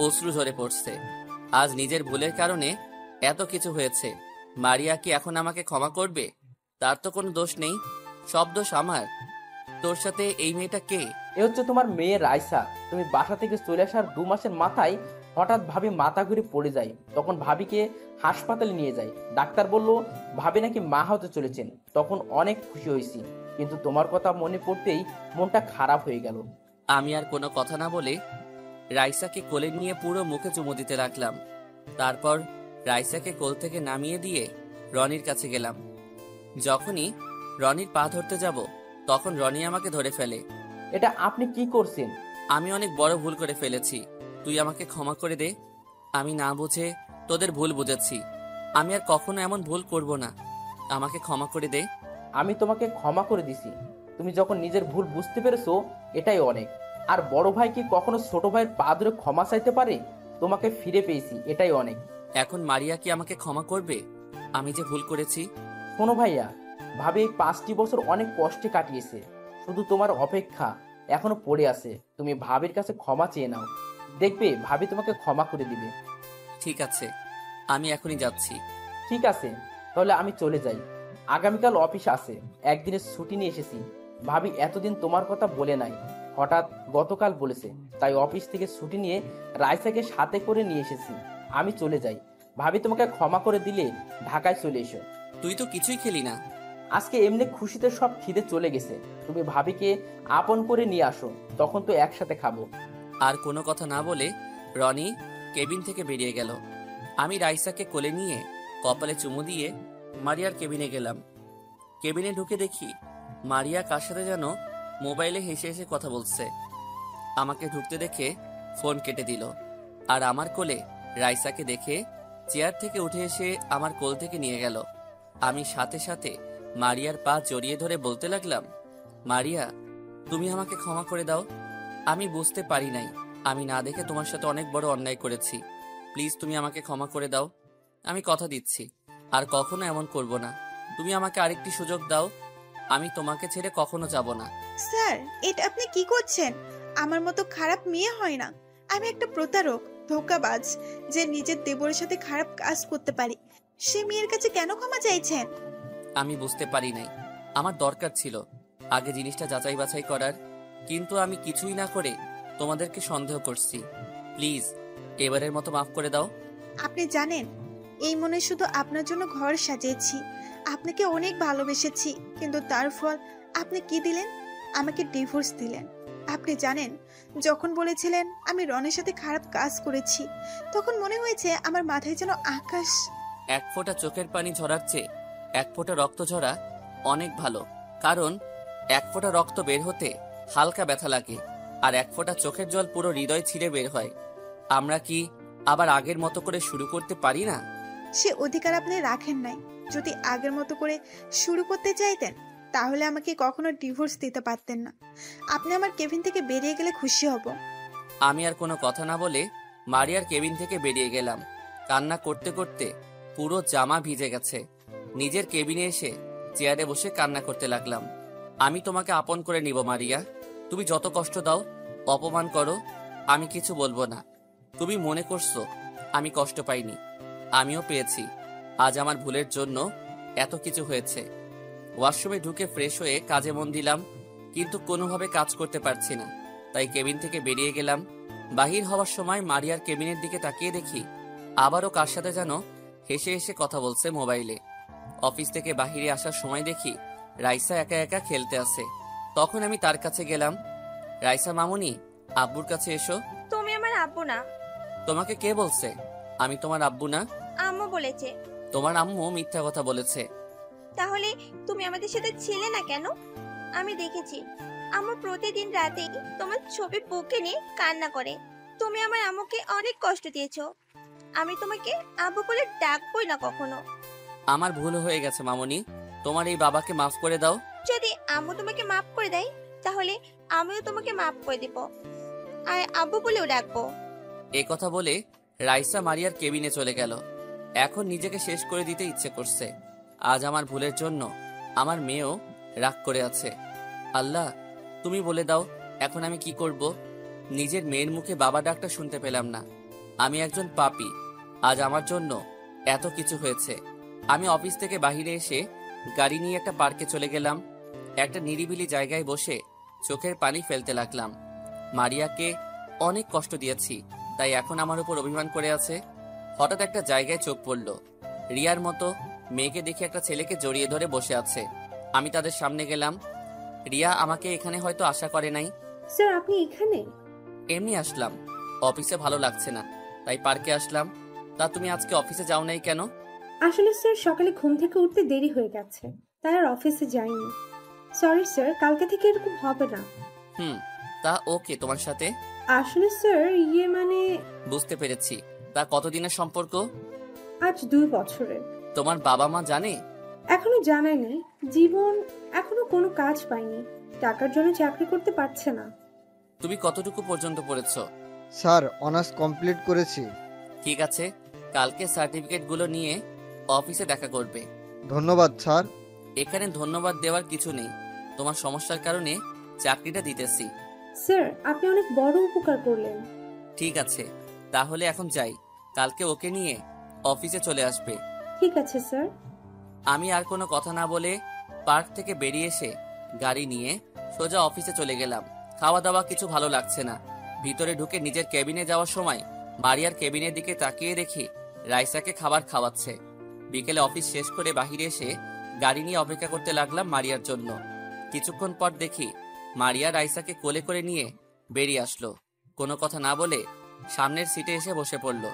অশ্রু ঝরে পড়ছে। আজ নিজের ভুলের কারণে এত কিছু হয়েছে। মারিয়া কি এখন আমাকে ক্ষমা করবে? তার তো কোনো দোষ নেই, সব দোষ আমার। তোর সাথে এই মেয়েটা কে? এ হচ্ছে তোমার মেয়ে রাইসা। তুমি বাসা থেকে চলে আসার 2 মাসের মাথায় হঠাৎ ভাবি মাথা ঘুরে পড়ে যায়। তখন ভাবিকে হাসপাতালে নিয়ে যায়। ডাক্তার বলল ভাবি নাকি মা হতে চলেছেন। তখন অনেক খুশি হয়েছি, কিন্তু তোমার কথা মনে পড়তেই মনটা খারাপ হয়ে গেল। আমি আর কোনো কথা না বলে রাইসাকে কোলে নিয়ে পুরো মুখে চুমু দিতে লাগলাম। তারপর রাইসাকে কোল থেকে নামিয়ে দিয়ে রনির কাছে গেলাম। যখনই রনির পা ধরতে যাব তখন রনি আমাকে ধরে ফেলে। এটা আপনি কি করছেন? আমি অনেক বড় ভুল করে ফেলেছি, তুই আমাকে ক্ষমা করে দে। আমি না বুঝে তোদের ভুল বুঝেছি, আমি আর কখনো এমন ভুল করব না, আমাকে ক্ষমা করে দে। আমি তোমাকে ক্ষমা করে দিছি। তুমি যখন নিজের ভুল বুঝতে পেরেছো এটাই অনেক। আর বড় ভাই কি কখনো ছোট ভাইয়ের পা ধরে ক্ষমা চাইতে পারে? তোমাকে ফিরে পেয়েছি, এটাই অনেক। এখন মারিয়া কি আমাকে ক্ষমা করবে আমি যে ভুল করেছি? শোনো ভাইয়া, ভাবি এই 5টি বছর অনেক কষ্টে কাটিয়েছে, শুধু তোমার অপেক্ষা এখনো পড়ে আছে। তুমি ভাবির কাছে ক্ষমা চেয়ে নাও, দেখবে ভাবি তোমাকে ক্ষমা করে দিবে। ঠিক আছে, আমি এখনই যাচ্ছি। ঠিক আছে, তাহলে আমি চলে যাই। আগামীকাল অফিস আছে, একদিনের ছুটি নিয়ে এসেছি। ভাবি এতদিন তোমার কথা বলে নাই, হঠাৎ গতকাল বলেছে, তাই অফিস থেকে ছুটি নিয়ে রাইসাকে সাথে করে নিয়ে এসেছি। আমি চলে যাই। ভাবি তোমাকে ক্ষমা করে দিলে ঢাকায় চলে এসো। তুই তো কিছুই খেলি না। আজকে এমনি খুশিতে সব খিদে চলে গেছে। তুমি ভাবিকে আপন করে নিয়ে আসো, তখন তো একসাথে খাবো। আর কোনো কথা না বলে রনি কেবিন থেকে বেরিয়ে গেল। আমি রাইসাকে কোলে নিয়ে কপালে চুমু দিয়ে মারিয়ার কেবিনে গেলাম। কেবিনে ঢুকে দেখি মারিয়া কার সাথে যেন মোবাইলে হেসে হেসে কথা বলছে। আমাকে ঢুকতে দেখে ফোন কেটে দিল আর আমার কোলে রাইসাকে দেখে চেয়ার থেকে উঠে এসে আমার কোল থেকে নিয়ে গেল। আমি সাথে সাথে মারিয়ার পা জড়িয়ে ধরে বলতে লাগলাম, মারিয়া, তুমি আমাকে ক্ষমা করে দাও। আমি বুঝতে পারি নাই, আমি না দেখে তোমার সাথে অনেক বড় অন্যায় করেছি। প্লিজ তুমি আমাকে ক্ষমা করে দাও। আমি কথা দিচ্ছি আর কখনো এমন করব না। তুমি আমাকে আরেকটি সুযোগ দাও, আমি তোমাকে ছেড়ে কখনো যাব না। স্যার, এটা আপনি কি করছেন? আমার মতো খারাপ মেয়ে হয় না। আমি একটা প্রতারক, ধোঁকাবাজ, যে নিজের দেবরের সাথে খারাপ কাজ করতে পারি। সে মেয়ের কাছে কেন ক্ষমা চাইছেন? আমি বুঝতে পারি নাই, আমার দরকার ছিল আগে জিনিসটা যাচাই বাছাই করার, কিন্তু আমি কিছুই না করে তোমাদেরকে সন্দেহ করছি। প্লিজ এবারের মতো মাফ করে দাও। আপনি জানেন, এই মনে শুধু আপনার জন্য ঘর সাজিয়েছি, আপনাকে অনেক ভালোবেসেছি, কিন্তু তার ফল আপনি কি দিলেন? আমাকে ডিভোর্স দিলেন। আপনি জানেন, যখন বলেছিলেন আমি রনের সাথে খারাপ কাজ করেছি, তখন মনে হয়েছে আমার মাথায় যেন আকাশ। এক ফোঁটা চোখের পানি ঝরার চেয়ে এক ফোঁটা রক্ত ঝরা অনেক ভালো, কারণ এক ফোঁটা রক্ত বের হতে হালকা ব্যথা লাগে, আর এক ফোঁটা চোখের জল পুরো হৃদয় ছিঁড়ে বের হয়। আমরা কি আবার আগের মতো করে শুরু করতে পারি না? সে অধিকার আপনি রাখেন নাই। যদি আগের মতো করে শুরু করতে চাইতেন, তাহলে আমাকে কখনো ডিভোর্স দিতে পারতেন না। আপনি আমার কেবিন থেকে বেরিয়ে গেলে খুশি হব। আমি আর কোনো কথা না বলে মারিয়ার কেবিন থেকে বেরিয়ে গেলাম। কান্না করতে করতে পুরো জামা ভিজে গেছে। নিজের কেবিনে এসে চেয়ারে বসে কান্না করতে লাগলাম। আমি তোমাকে আপন করে নিব মারিয়া, তুমি যত কষ্ট দাও, অপমান করো, আমি কিছু বলবো না। তুমি মনে করছো আমি কষ্ট পাইনি, আমিও পেয়েছি। আজ আমার ভুলের জন্য এত কিছু হয়েছে। ওয়াশরুমে ঢুকে ফ্রেশ হয়ে কাজে মন দিলাম, কিন্তু কোনোভাবে কাজ করতে পারছি না, তাই কেবিন থেকে বেরিয়ে গেলাম। বাহির হওয়ার সময় মারিয়ার কেবিনের দিকে তাকিয়ে দেখি আবারও কার সাথে যেন হেসে হেসে কথা বলছে মোবাইলে। অফিস থেকে বাহিরে আসার সময় দেখি রাইসা একা একা খেলতে আছে। তখন আমি তার কাছে গেলাম। রাইসা মামুনি, আব্বুর কাছে এসো। তুমি আমার আব্বু না। তোমাকে কে বলছে আমি তোমার আব্বু না? আম্মু বলেছে। তোমার আম্মু মিথ্যা কথা বলেছে। তাহলে তুমি আমাদের সাথে ছিলে না কেন? আমি দেখেছি আম্মু প্রতিদিন রাতেই তোমার ছবি বুকে নিয়ে কান্না করে। তুমি আমার আম্মুকে অনেক কষ্ট দিয়েছো। আমি তোমাকে আব্বু বলে ডাকবই না কখনো। আমার ভুল হয়ে গেছে মামুনি, তোমার এই বাবাকে মাফ করে দাও। যদি আম্মু তোমাকে মাফ করে দেয়, তাহলে আমিও তোমাকে মাফ করে দিব আর আব্বু বলেও ডাকবো। এ কথা বলে রাইসা মারিয়ার কেবিনে চলে গেল। এখন নিজেকে শেষ করে দিতে ইচ্ছে করছে। আজ আমার ভুলের জন্য আমার মেয়েও রাগ করে আছে। আল্লাহ, তুমি বলে দাও এখন আমি কি করব? নিজের মেয়ের মুখে বাবা ডাকটা শুনতে পেলাম না। আমি একজন পাপী। আজ আমার জন্য এত কিছু হয়েছে। আমি অফিস থেকে বাহিরে এসে গাড়ি নিয়ে একটা পার্কে চলে গেলাম। একটা নিরিবিলি জায়গায় বসে চোখের পানি ফেলতে লাগলাম। মারিয়াকে অনেক কষ্ট দিয়েছি, তাই এখন আমার উপর অভিমান করে আছে। হঠাৎ একটা জায়গায় চোখ পড়ল। রিয়ার মতো মেয়েকে দেখে একটা ছেলেকে জড়িয়ে ধরে বসে আছে। আমি তাদের সামনে গেলাম। রিয়া আমাকে এখানে হয়তো আশা করে নাই। স্যার, আপনি এখানে? এমনি আসলাম, অফিসে ভালো লাগছে না, তাই পার্কে আসলাম। তা তুমি আজকে অফিসে যাও নাই কেন? আসলে স্যার, সকালে ঘুম থেকে উঠতে দেরি হয়ে গেছে, তাই আর অফিসে যাইনি। সরি স্যার, কালকে থেকে এরকম হবে না। তা ওকে তোমার সাথে? আসলে স্যার, মানে বুঝতে পেরেছি। তা কতদিনের সম্পর্ক? আজ 2 বছরের। তোমার বাবা মা জানে? এখনো জানায়নি। জীবন এখনো কোনো কাজ পায়নি, টাকার জন্য চাকরি করতে পারছে না। তুমি কতটুকু পর্যন্ত পড়েছো? স্যার, অনার্স কমপ্লিট করেছি। ঠিক আছে, কালকে সার্টিফিকেটগুলো নিয়ে অফিসে দেখা করবে। ধন্যবাদ স্যার। এখানে ধন্যবাদ দেওয়ার কিছু নেই, তোমার সমস্যার কারণে চাকরিটা দিতেছি। স্যার, আপনি অনেক বড় উপকার করলেন। ঠিক আছে, তাহলে এখন যাই। কালকে ওকে নিয়ে অফিসে চলে আসবে। ঠিক আছে স্যার। আমি আর কোনো কথা না বলে পার্ক থেকে বেরিয়ে এসে গাড়ি নিয়ে সোজা অফিসে চলে গেলাম। খাওয়া দাওয়া কিছু ভালো লাগছে না। ভিতরে ঢুকে নিজের কেবিনে যাওয়ার সময় মারিয়ার কেবিনের দিকে তাকিয়ে দেখি রাইসাকে খাবার খাওয়াচ্ছে। বিকেলে অফিস শেষ করে বাহিরে এসে গাড়ি নিয়ে অপেক্ষা করতে লাগলাম মারিয়ার জন্য। কিছুক্ষণ পর দেখি মারিয়া রাইসাকে কোলে করে নিয়ে বেরিয়ে আসলো। কোনো কথা না বলে সামনের সিটে এসে বসে পড়ল।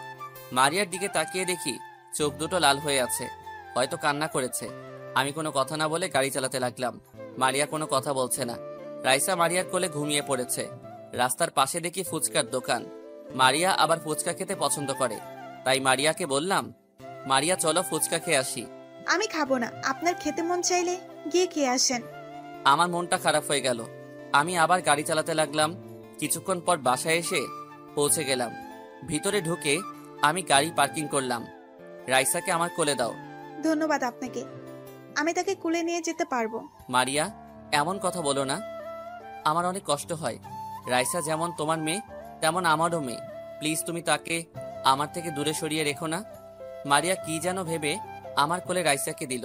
মারিয়ার দিকে তাকিয়ে দেখি চোখ দুটো লাল হয়ে আছে, হয়তো কান্না করেছে। আমি কোনো কথা না বলে গাড়ি চালাতে লাগলাম। মারিয়া কোনো কথা বলছে না। রাইসা মারিয়ার কোলে ঘুমিয়ে পড়েছে। রাস্তার পাশে দেখি ফুচকার দোকান। মারিয়া আবার ফুচকা খেতে পছন্দ করে, তাই মারিয়াকে বললাম, মারিয়া চলো ফুচকা খেয়ে আসি। আমি খাবো না, আপনার খেতে মন চাইলে গিয়ে খেয়ে আসেন। আমার মনটা খারাপ হয়ে গেল। আমি আবার গাড়ি চালাতে লাগলাম। কিছুক্ষণ পর বাসায় এসে পৌঁছে গেলাম। ভিতরে ঢুকে আমি গাড়ি পার্কিং করলাম। রাইসাকে আমার কোলে দাও। ধন্যবাদ আপনাকে, আমি তাকে কুলে নিয়ে যেতে পারবো। মারিয়া, এমন কথা বলো না, আমার অনেক কষ্ট হয়। রাইসা যেমন তোমার মেয়ে তেমন আমারও মেয়ে। প্লিজ তুমি তাকে আমার থেকে দূরে সরিয়ে রেখো না। মারিয়া কি যেন ভেবে আমার কোলে রাইসাকে দিল।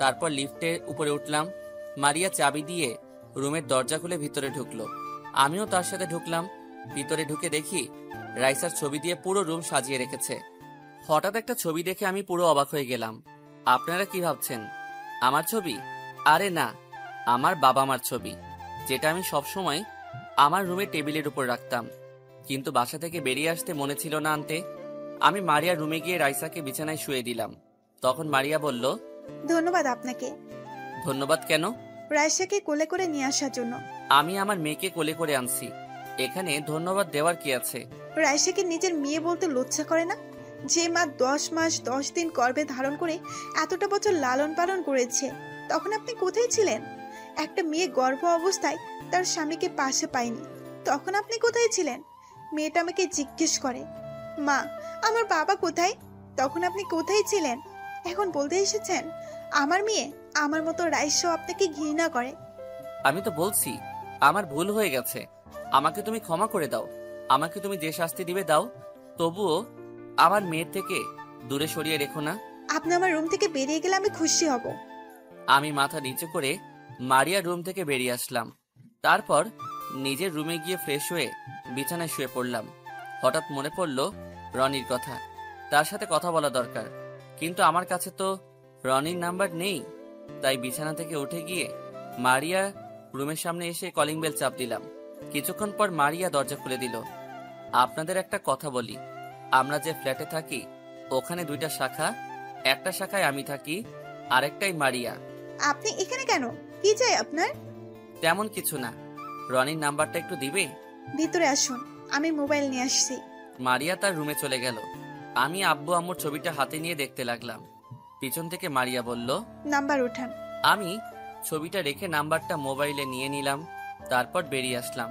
তারপর লিফটের উপরে উঠলাম। মারিয়া চাবি দিয়ে রুমের দরজা খুলে ভিতরে ঢুকলো। আমিও তার সাথে ঢুকলাম। ভিতরে ঢুকে দেখি রাইসার ছবি দিয়ে পুরো রুম সাজিয়ে রেখেছে। হঠাৎ একটা ছবি দেখে আমি পুরো অবাক হয়ে গেলাম। আপনারা কি ভাবছেন, আমার ছবি? আরে না, আমার বাবা মার ছবি, যেটা আমি সবসময় আমার রুমে টেবিলের উপর রাখতাম। কিন্তু বাসা থেকে বেরিয়ে আসতে মনে ছিল না আনতে। আমি মারিয়ার রুমে গিয়ে রাইসাকে বিছানায় শুয়ে দিলাম। তখন মারিয়া বলল, ধন্যবাদ আপনাকে। ধন্যবাদ কেন? রায়সাকে কোলে করে নিয়ে আসার জন্য। আমি আমার মেয়েকে কোলে করে আনছি, এখানে ধন্যবাদ দেওয়ার কি আছে? রায়সাকে নিজের মেয়ে বলতে লজ্জা করে না? যে মা 10 মাস 10 দিন গর্ভে ধারণ করে এতটা বছর লালন পালন করেছে, তখন আপনি কোথায় ছিলেন? একটা মেয়ে গর্ভ অবস্থায় তার স্বামীকে পাশে পায়নি, তখন আপনি কোথায় ছিলেন? মেয়েটা আমাকে জিজ্ঞেস করে, মা আমার বাবা কোথায়? তখন আপনি কোথায় ছিলেন? এখন বলতে এসেছেন আমার মেয়ে আমার মতো রাইসাও আপনাকে ঘৃণা করে। আমি তো বলছি আমার ভুল হয়ে গেছে, আমাকে তুমি ক্ষমা করে দাও। আমাকে তুমি যে শাস্তি দিবে দাও, তবুও আমার মেয়ের থেকে দূরে সরিয়ে রেখো না। আপনি আমার রুম থেকে বেরিয়ে গেলে আমি খুশি হব। আমি মাথা নিচু করে মারিয়ার রুম থেকে বেরিয়ে আসলাম। তারপর নিজের রুমে গিয়ে ফ্রেশ হয়ে বিছানায় শুয়ে পড়লাম। হঠাৎ মনে পড়ল রনির কথা, তার সাথে কথা বলা দরকার। কিন্তু আমার কাছে তো রনির নাম্বার নেই। তাই বিছানা থেকে উঠে গিয়ে মারিয়া রুমের সামনে এসে কলিং বেল চাপ দিলাম। কিছুক্ষণ পর মারিয়া দরজা খুলে দিল। আপনাদের একটা কথা বলি, আমরা যে ফ্ল্যাটে থাকি ওখানে 2টা শাখা, একটা শাখায় আমি থাকি, আরেকটাই মারিয়া। আপনি এখানে কেন? কি চাই আপনার? তেমন কিছু না, রনির নাম্বারটা একটু দিবে? ভিতরে আসুন, আমি মোবাইল নিয়ে আসছি। মারিয়া তার রুমে চলে গেল। আমি আব্বু আম্মুর ছবিটা হাতে নিয়ে দেখতে লাগলাম। পিছন থেকে মারিয়া বলল, নাম্বার উঠান। আমি ছবিটা রেখে নাম্বারটা মোবাইলে নিয়ে নিলাম। তারপর বেরিয়ে আসলাম।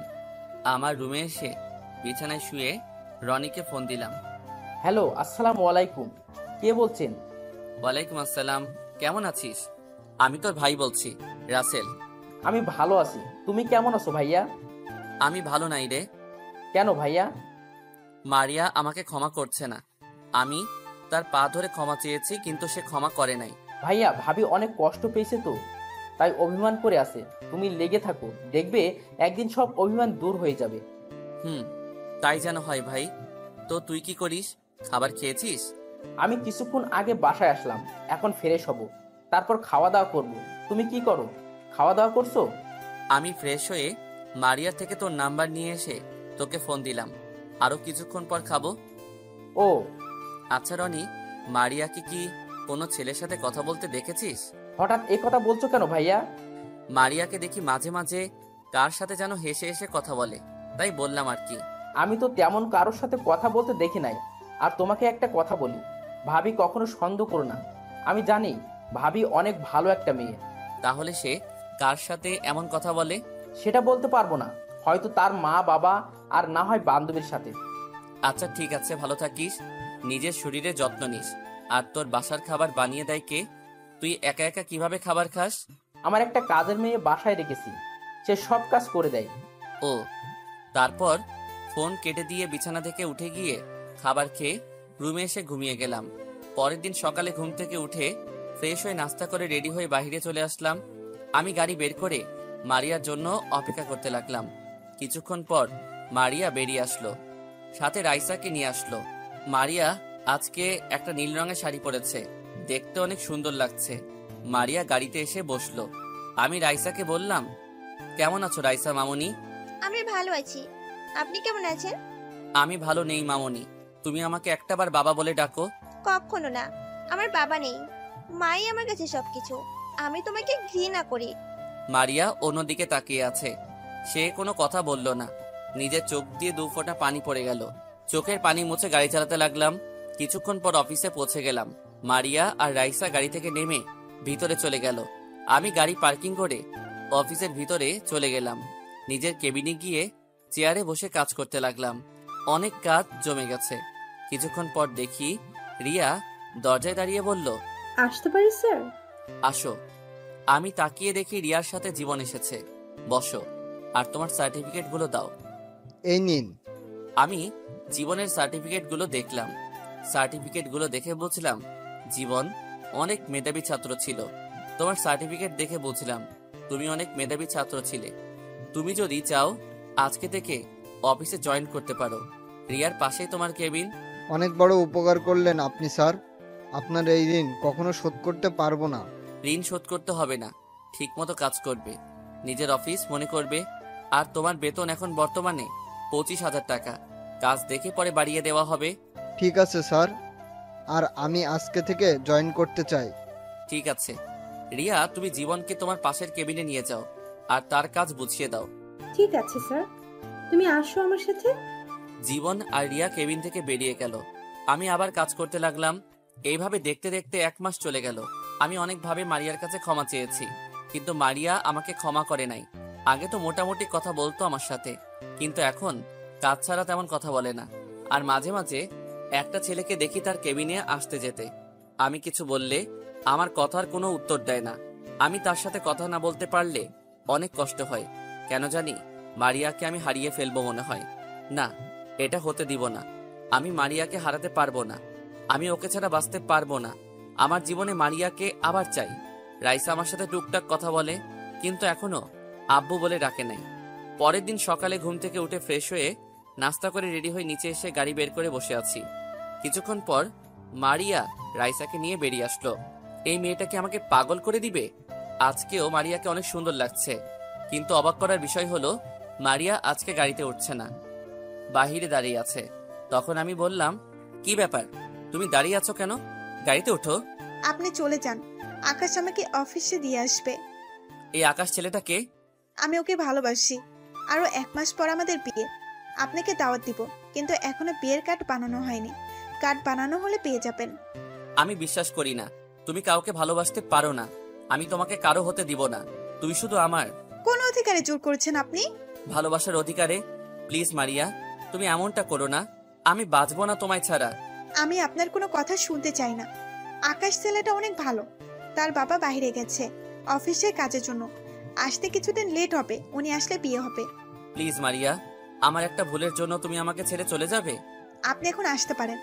আমার রুমে এসে বিছানায় শুয়ে রনিকে ফোন দিলাম। হ্যালো, আসসালামু আলাইকুম। কে বলছেন? ওয়ালাইকুম আসসালাম, কেমন আছিস? আমি তোর ভাই বলছি, রাসেল। আমি ভালো আছি, তুমি কেমন আছো ভাইয়া? আমি ভালো নাই রে। কেন ভাইয়া? মারিয়া আমাকে ক্ষমা করছে না। আমি তার পা ধরে ক্ষমা চেয়েছি, কিন্তু সে ক্ষমা করে নাই। ভাইয়া, ভাবি অনেক কষ্ট পেয়েছে তো, তাই অভিমান করে আছে। তুমি লেগে থাকো, দেখবে একদিন সব অভিমান দূর হয়ে যাবে। তাই যেন হয় ভাই। তো তুই কি করিস? খাবার খেয়েছিস? আমি কিছুক্ষণ আগে বাসায় আসলাম, এখন ফ্রেশ হব, তারপর খাওয়া দাওয়া করব। তুমি কি করো? খাওয়া দাওয়া করছো? আমি ফ্রেশ হয়ে মারিয়া থেকে তোর নাম্বার নিয়ে এসে তোকে ফোন দিলাম। আরো কিছুক্ষণ পর খাবো। ও আচ্ছা রনি, মারিয়াকে কি কোনো ছেলের সাথে কথা বলতে দেখেছিস? হঠাৎ এ কথা বলছো কেন ভাইয়া? মারিয়াকে দেখি মাঝে মাঝে কার সাথে যেন হেসে হেসে কথা বলে, তাই বললাম আর কি। আমি তো তেমন কারোর সাথে কথা বলতে দেখি নাই। আর তোমাকে একটা কথা বলি, ভাবি কখনো সন্দেহ করো না। আমি জানি ভাবি অনেক ভালো একটা মেয়ে। তাহলে সে কার সাথে এমন কথা বলে? সেটা বলতে পারবো না, হয়তো তার মা বাবা, আর না হয় বান্ধবীর সাথে। আচ্ছা ঠিক আছে, ভালো থাকিস, নিজের শরীরে যত্ন নিস। আর তোর বাসার খাবার বানিয়ে দেয় কে? তুই একা একা কিভাবে খাবার খাস? আমার একটা কাজের মেয়ে বাসায় রেখেছি, সে সব কাজ করে দেয়। ও, তারপর ফোন কেটে দিয়ে বিছানা থেকে উঠে গিয়ে খাবার খেয়ে রুমে এসে ঘুমিয়ে গেলাম। পরের দিন সকালে ঘুম থেকে উঠে ফ্রেশ হয়ে নাস্তা করে রেডি হয়ে বাইরে চলে আসলাম। আমি গাড়ি বের করে মারিয়ার জন্য অপেক্ষা করতে লাগলাম। কিছুক্ষণ পর মারিয়া বেরিয়ে আসলো, সাথে রাইসাকে নিয়ে আসলো। মারিয়া আজকে একটা নীল রঙের শাড়ি পরেছে, দেখতে অনেক সুন্দর লাগছে। মারিয়া গাড়িতে এসে বসলো। আমি রাইসাকে বললাম, কেমন আছো রাইসা মামনি? আমি ভালো আছি, আপনি কেমন আছেন? আমি ভালো নেই মামনি, তুমি আমাকে একটাবার বাবা বলে ডাকো। কখনো না, আমার বাবা নেই, মাই আমার কাছে সবকিছু। আমি তোমাকে ঘৃণা করি। মারিয়া অন্যদিকে তাকিয়ে আছে, সে কোনো কথা বলল না। নিজের চোখ দিয়ে 2 ফোঁটা পানি পড়ে গেল। চোখের পানি মুছে গাড়ি চালাতে লাগলাম। কিছুক্ষণ পর অফিসে পৌঁছে গেলাম। মারিয়া আর রাইসা গাড়ি থেকে নেমে ভিতরে চলে গেল। আমি গাড়ি পার্কিং করে অফিসের ভিতরে চলে গেলাম। নিজের কেবিনে গিয়ে চেয়ারে বসে কাজ করতে লাগলাম। অনেক কাজ জমে গেছে। কিছুক্ষণ পর দেখি রিয়া দরজায় দাঁড়িয়ে বলল, আসতে পারি স্যার? আসো। আমি তাকিয়ে দেখি রিয়ার সাথে জীবন এসেছে। বসো, আর তোমার সার্টিফিকেটগুলো দাও। এই নিন। আমি জীবনের সার্টিফিকেটগুলো দেখলাম। সার্টিফিকেটগুলো দেখে বুঝলাম জীবন অনেক মেধাবী ছাত্র ছিল। তোমার সার্টিফিকেট দেখে বুঝলাম তুমি অনেক মেধাবী ছাত্র ছিলে। তুমি যদি চাও আজকে থেকে অফিসে জয়েন করতে পারো। রিয়ার পাশেই তোমার কেবিন। অনেক বড় উপকার করলেন আপনি স্যার। আপনার এই ঋণ কখনো শোধ করতে পারবো না। ঋণ শোধ করতে হবে না, ঠিকমতো কাজ করবে, নিজের অফিস মনে করবে। আর তোমার বেতন এখন বর্তমানে 25,000 টাকা। কাজ দেখে পরে বাড়িয়ে দেওয়া হবে। ঠিক আছে স্যার, আর আমি আজকে থেকে জয়েন করতে চাই। ঠিক আছে রিয়া, তুমি জীবনকে তোমার পাশের কেবিনে নিয়ে যাও আর তার কাজ বুঝিয়ে দাও। ঠিক আছে স্যার, তুমি আসো আমার সাথে। জীবন আর রিয়া কেবিন থেকে বেরিয়ে গেল। আমি আবার কাজ করতে লাগলাম। এইভাবে দেখতে দেখতে 1 মাস চলে গেল। আমি অনেকভাবে মারিয়ার কাছে ক্ষমা চেয়েছি, কিন্তু মারিয়া আমাকে ক্ষমা করে নাই। আগে তো মোটামুটি কথা বলতো আমার সাথে, কিন্তু এখন কাজ ছাড়া তেমন কথা বলে না। আর মাঝে মাঝে একটা ছেলেকে দেখি তার কেবিনে আসতে যেতে। আমি কিছু বললে আমার কথার কোনো উত্তর দেয় না। আমি তার সাথে কথা না বলতে পারলে অনেক কষ্ট হয়। কেন জানি মারিয়াকে আমি হারিয়ে ফেলবো মনে হয়। না, এটা হতে দিব না। আমি মারিয়াকে হারাতে পারবো না। আমি ওকে ছাড়া বাঁচতে পারবো না। আমার জীবনে মারিয়াকে আবার চাই। রাইসা আমার সাথে টুকটাক কথা বলে, কিন্তু এখনো আব্বু বলে ডাকে নাই। পরের দিন সকালে ঘুম থেকে উঠে ফ্রেশ হয়ে নাস্তা করে রেডি হয়ে নিচে এসে গাড়ি বের করে বসে আছি। কিছুক্ষণ পর মারিয়া রাইসাকে নিয়ে বেরিয়ে আসলো। এই মেয়েটাকে আমাকে পাগল করে দিবে। আজকেও মারিয়াকে অনেক সুন্দর লাগছে, কিন্তু অবাক করার বিষয় হলো মারিয়া আজকে গাড়িতে উঠছে না, বাহিরে দাঁড়িয়ে আছে। তখন আমি বললাম, কি ব্যাপার, তুমি দাঁড়িয়ে আছো কেন? গাড়িতে ওঠো। আপনি চলে যান, আকাশ আমাকে অফিসে দিয়ে আসবে। এই আকাশ ছেলেটাকে? আমি ওকে ভালোবাসি। আরো 1 মাস পর আমাদের বিয়ে। আপনাকে দাওয়াত দিব, কিন্তু এখনো বিয়ের কার্ড বানানো হয়নি। কার্ড বানানো হলে পেয়ে যাবেন। আমি বিশ্বাস করি না তুমি কাউকে ভালোবাসতে পারো না। আমি তোমাকে কারো হতে দিব না। তুই শুধু আমার। কোন অধিকারে জোর করছেন আপনি? ভালোবাসার অধিকারে। প্লিজ মারিয়া, তুমি এমনটা করো না। আমি বাঁচবো না তোমায় ছাড়া। আমি আপনার কোনো কথা শুনতে চাই না। আকাশ ছেলেটা অনেক ভালো। তার বাবা বাইরে গেছে অফিসের কাজের জন্য, আসতে কিছুদিন লেট হবে। উনি আসলে বিয়ে হবে। প্লিজ মারিয়া, আমার একটা ভুলের জন্য তুমি আমাকে ছেড়ে চলে যাবে? আপনি এখন আসতে পারেন,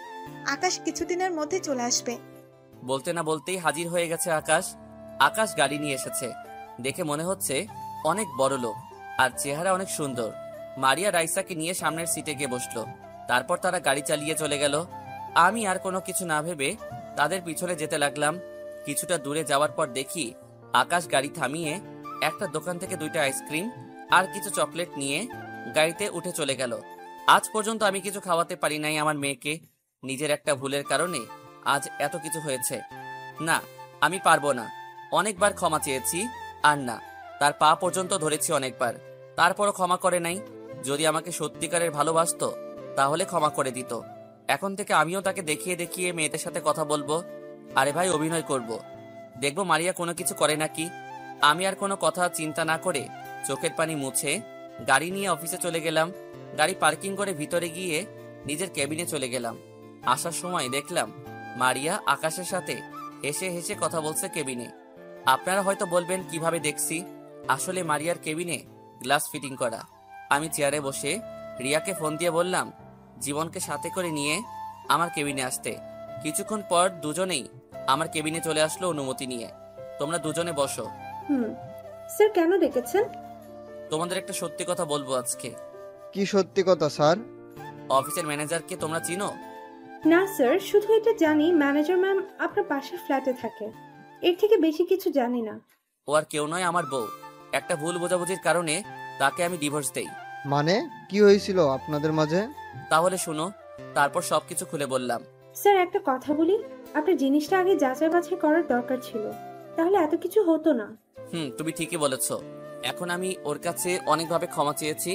আকাশ কিছুদিনের মধ্যে চলে আসবে। বলতে না বলতেই হাজির হয়ে গেছে আকাশ। আকাশ গাড়ি নিয়ে এসেছে। দেখে মনে হচ্ছে অনেক বড় লোক, আর চেহারা অনেক সুন্দর। মারিয়া রাইসাকে নিয়ে সামনের সিটে গিয়ে বসলো। তারপর তারা গাড়ি চালিয়ে চলে গেল। আমি আর কোনো কিছু না ভেবে তাদের পিছনে যেতে লাগলাম। কিছুটা দূরে যাওয়ার পর দেখি আকাশ গাড়ি থামিয়ে একটা দোকান থেকে 2টা আইসক্রিম আর কিছু চকলেট নিয়ে গাড়িতে উঠে চলে গেল। আজ পর্যন্ত আমি কিছু খাওয়াতে পারি নাই আমার মেয়েকে। নিজের একটা ভুলের কারণে আজ এত কিছু হয়েছে। না, আমি পারবো না। অনেকবার ক্ষমা চেয়েছি, আর না, তার পা পর্যন্ত ধরেছি অনেকবার, তারপরও ক্ষমা করে নাই। যদি আমাকে সত্যিকারের ভালোবাসতো তাহলে ক্ষমা করে দিত। এখন থেকে আমিও তাকে দেখিয়ে দেখিয়ে মেয়েদের সাথে কথা বলবো। আরে ভাই, অভিনয় করব। দেখবো মারিয়া কোনো কিছু করে নাকি। আমি আর কোনো কথা চিন্তা না করে চোখের পানি মুছে গাড়ি নিয়ে অফিসে চলে গেলাম। গাড়ি পার্কিং করে ভিতরে গিয়ে নিজের কেবিনে চলে গেলাম। আসার সময় দেখলাম মারিয়া আকাশের সাথে হেসে হেসে কথা বলছে কেবিনে। আপনারা হয়তো বলবেন কিভাবে দেখছি। আসলে মারিয়ার কেবিনে গ্লাস ফিটিং করা। আমি চেয়ারে বসে রিয়াকে ফোন দিয়ে বললাম জীবনকে সাথে করে নিয়ে আমার কেবিনে আসতে। কিছুক্ষণ পর দুজনেই আমার কেবিনে চলে আসলো অনুমতি নিয়ে। তোমরা দুজনে বসো। স্যার, কেন ডেকেছেন? তোমাদের একটা সত্যি কথা বলবো আজকে। কি সত্যি কথা স্যার? অফিসের ম্যানেজারকে তোমরা চিনো? না স্যার, শুধু এটা জানি ম্যানেজার ম্যাম আপনার পাশের ফ্ল্যাটে থাকে। এর থেকে বেশি কিছু জানি না। ও আর কেউ নয়, আমার বউ। একটা ভুল বোঝাবুঝির কারণে তাকে আমি ডিভোর্স দেই। মানে কি হয়েছিল আপনাদের মাঝে? তাহলে শুনো, তারপর সবকিছু খুলে বললাম। স্যার, একটা কথা বলি, আপনার জিনিসটা আগে যাচাই বাছাই করার দরকার ছিল, তাহলে এত কিছু হতো না। তুমি ঠিকই বলেছো। এখন আমি ওর কাছে অনেকভাবে ক্ষমা চেয়েছি,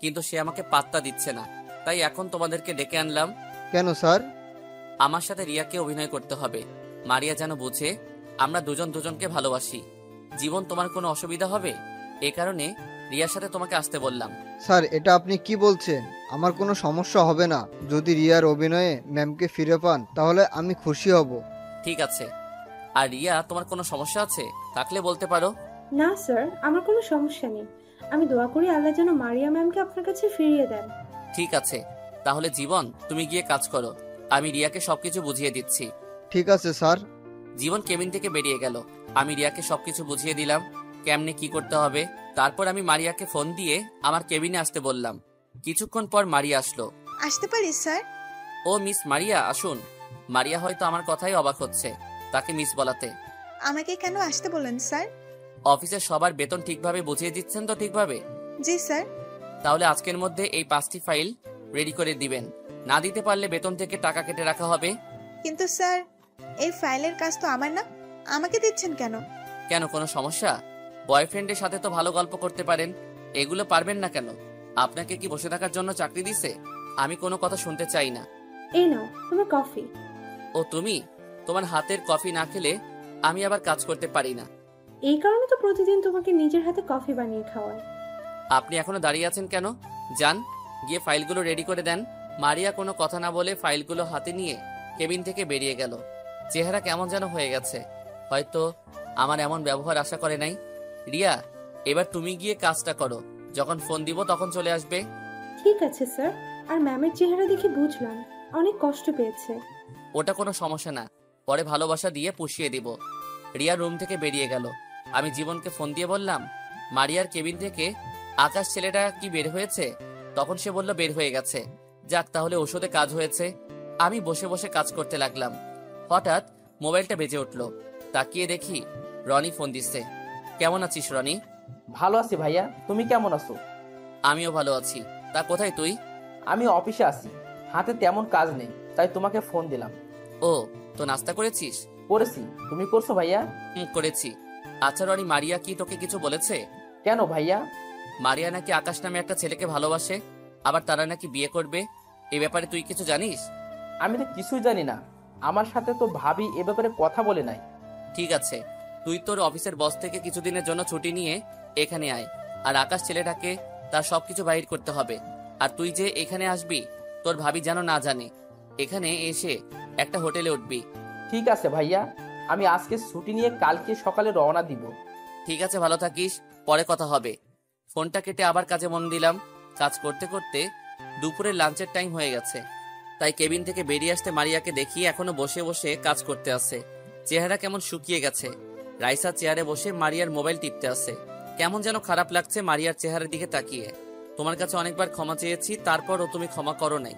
কিন্তু সে আমাকে পাত্তা দিচ্ছে না। তাই এখন তোমাদেরকে ডেকে আনলাম। কেন স্যার? আমার সাথে রিয়াকে অভিনয় করতে হবে। মারিয়া যেন বুঝে আমরা দুজন দুজনকে ভালোবাসি। জীবন, তোমার কোনো অসুবিধা হবে? এ কারণে রিয়ার সাথে তোমাকে আসতে বললাম। স্যার, এটা আপনি কি বলছেন? আমার কোনো সমস্যা হবে না। যদি রিয়ার অভিনয়ে ম্যামকে ফিরে পান তাহলে আমি খুশি হব। ঠিক আছে। আর রিয়া, তোমার কোনো সমস্যা আছে থাকলে বলতে পারো। না স্যার, আমার কোনো সমস্যা নেই। আমি দোয়া করি আল্লাহ যেন মারিয়া ম্যামকে আপনার কাছে ফিরিয়ে দেন। ঠিক আছে, তাহলে জীবন তুমি গিয়ে কাজ করো, আমি রিয়াকে সবকিছু বুঝিয়ে দিচ্ছি। ঠিক আছে স্যার। জীবন কেবিন থেকে বেরিয়ে গেল। আমি রিয়াকে সবকিছু বুঝিয়ে দিলাম কেমনে কি করতে হবে। তারপর আমি মারিয়াকে ফোন দিয়ে আমার কেবিনে আসতে বললাম। কিছুক্ষণ পর মারিয়া আসলো। আসতে পারি স্যার? ও মিস মারিয়া, আসুন। মারিয়া হয়তো আমার কথাই অবাক হচ্ছে তাকে মিস বলাতে। আমাকে কেন আসতে বললেন স্যার? অফিসের সবার বেতন ঠিকভাবে বুঝিয়ে দিচ্ছেন তো? ঠিকভাবে। জি স্যার। তাহলে আজকের মধ্যে এই 5টি ফাইল রেডি করে দিবেন। না দিতে পারলে বেতন থেকে টাকা কেটে রাখা হবে। কিন্তু স্যার, এই ফাইলের কাজ তো আমার না, আমাকে দিচ্ছেন কেন? কেন, কোনো সমস্যা? বয়ফ্রেন্ডের সাথে তো ভালো গল্প করতে পারেন, এগুলো পারবেন না কেন? আপনাকে কি বসে থাকার জন্য চাকরি দিছে? আমি কোনো কথা শুনতে চাই না। এই নাও তোমার কফি। ও তুমি? তোমার হাতের কফি না খেলে আমি আবার কাজ করতে পারি না। এই কারণে তো প্রতিদিন তোমাকে নিজের হাতে কফি বানিয়ে খাওয়ায়। আপনি এখনো দাঁড়িয়ে আছেন কেন? যান, গিয়ে ফাইলগুলো রেডি করে দেন। মারিয়া কোনো কথা না বলে ফাইলগুলো হাতে নিয়ে কেবিন থেকে বেরিয়ে গেল। চেহারা কেমন যেন হয়ে গেছে, হয়তো আমার এমন ব্যবহার আশা করে নাই। রিয়া, এবার তুমি গিয়ে কাজটা করো, যখন ফোন দিব তখন চলে আসবে। ঠিক আছে স্যার। আর ম্যামের চেহারা দেখে বুঝলাম অনেক কষ্ট পেয়েছে। ওটা কোনো সমস্যা না, পরে ভালোবাসা দিয়ে পুষিয়ে দিব। রিয়া রুম থেকে বেরিয়ে গেল। আমি জীবনকে ফোন দিয়ে বললাম, মারিয়ার কেবিন থেকে আকাশ ছেলেটা কি বের হয়েছে? তখন সে বলল বের হয়ে গেছে। যাক, তাহলে ওষুধে কাজ হয়েছে। আমি বসে বসে কাজ করতে লাগলাম। হঠাৎ মোবাইলটা বেজে উঠল। তাকিয়ে দেখি রনি ফোন দিচ্ছে। কেমন আছিস রনি? ভালো আছি ভাইয়া, তুমি কেমন আছো? আমিও ভালো আছি। তা কোথায় তুই? আমি অফিসে আছি, হাতে তেমন কাজ নেই, তাই তোমাকে ফোন দিলাম। ও, তো নাস্তা করেছিস? করেছি, তুমি করছো ভাইয়া? করেছি। আচ্ছা রনি, মারিয়া কি তোকে কিছু বলেছে? কেন ভাইয়া? মারিয়া নাকি আকাশ নামে একটা ছেলেকে ভালোবাসে, আবার তারা নাকি বিয়ে করবে। এই ব্যাপারে তুই কিছু জানিস? আমি তো কিছুই জানি না, আমার সাথে তো ভাবি এ ব্যাপারে কথা বলে নাই। ঠিক আছে, তুই তোর অফিসের বস থেকে কিছুদিনের জন্য ছুটি নিয়ে এখানে আয়। আর আকাশ ছেলেটাকে তার সবকিছু বাহির করতে হবে। আর তুই যে এখানে আসবি তোর ভাবি যেন না জানে। এখানে এসে একটা হোটেলে উঠবি। ঠিক আছে ভাইয়া, আমি আজকে ছুটি নিয়ে কালকে সকালে রওনা দিব। ঠিক আছে, ভালো থাকিস, পরে কথা হবে। ফোনটা কেটে আবার কাজে মন দিলাম। কাজ করতে করতে দুপুরের লাঞ্চের টাইম হয়ে গেছে, তাই কেবিন থেকে বেরিয়ে আসতে মারিয়াকে দেখি এখনো বসে বসে কাজ করতে আছে। চেহারা কেমন শুকিয়ে গেছে। রাইসা চেয়ারে বসে মারিয়ার মোবাইল টিপতে আছে। কেমন যেন খারাপ লাগছে মারিয়ার চেহারার দিকে তাকিয়ে। তোমার কাছে অনেকবার ক্ষমা চেয়েছি, তারপরও তুমি ক্ষমা করো নাই,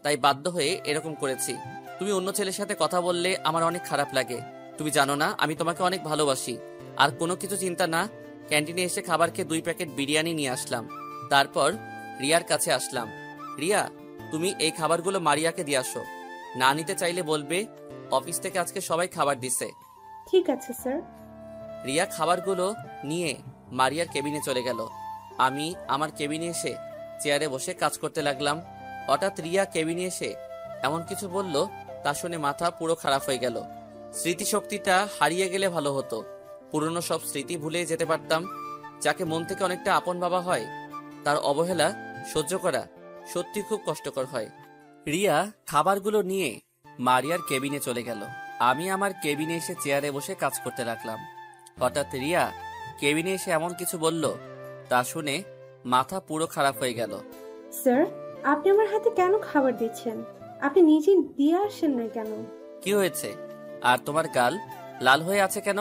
তাই বাধ্য হয়ে এরকম করেছি। তুমি অন্য ছেলের সাথে কথা বললে আমার অনেক খারাপ লাগে। তুমি জানো না আমি তোমাকে অনেক ভালোবাসি। আর কোনো কিছু চিন্তা না, ক্যান্টিনে এসে খাবার খেয়ে 2 প্যাকেট বিরিয়ানি নিয়ে আসলাম। তারপর রিয়ার কাছে আসলাম। রিয়া, তুমি এই খাবারগুলো মারিয়াকে দিয়ে আসো। না নিতে চাইলে বলবে, অফিস থেকে আজকে সবাই খাবার দিছে। ঠিক আছে স্যার। রিয়া খাবারগুলো নিয়ে মারিয়ার কেবিনে চলে গেল। আমি আমার কেবিনে এসে চেয়ারে বসে কাজ করতে লাগলাম। হঠাৎ রিয়া কেবিনে এসে এমন কিছু বলল, তা শুনে মাথা পুরো খারাপ হয়ে গেল। স্মৃতিশক্তিটা হারিয়ে গেলে ভালো হতো, পুরনো সব স্মৃতি ভুলে যেতে পারতাম। যাকে মন থেকে অনেকটা আপন ভাবা হয়, তার অবহেলা সহ্য করা সত্যি খুব কষ্টকর হয়। রিয়া খাবারগুলো নিয়ে মারিয়ার কেবিনে চলে গেল। আমি আমার কেবিনে এসে চেয়ারে বসে কাজ করতে লাগলাম। হঠাৎ রিয়া কেবিনে এসে এমন কিছু বলল, তা শুনে মাথা পুরো খারাপ হয়ে গেল। স্যার, আপনি আমার হাতে কেন খাবার দিচ্ছেন? আপনি নিজে দিয়ে আসেন না কেন? কি হয়েছে? আর তোমার গাল লাল হয়ে আছে কেন?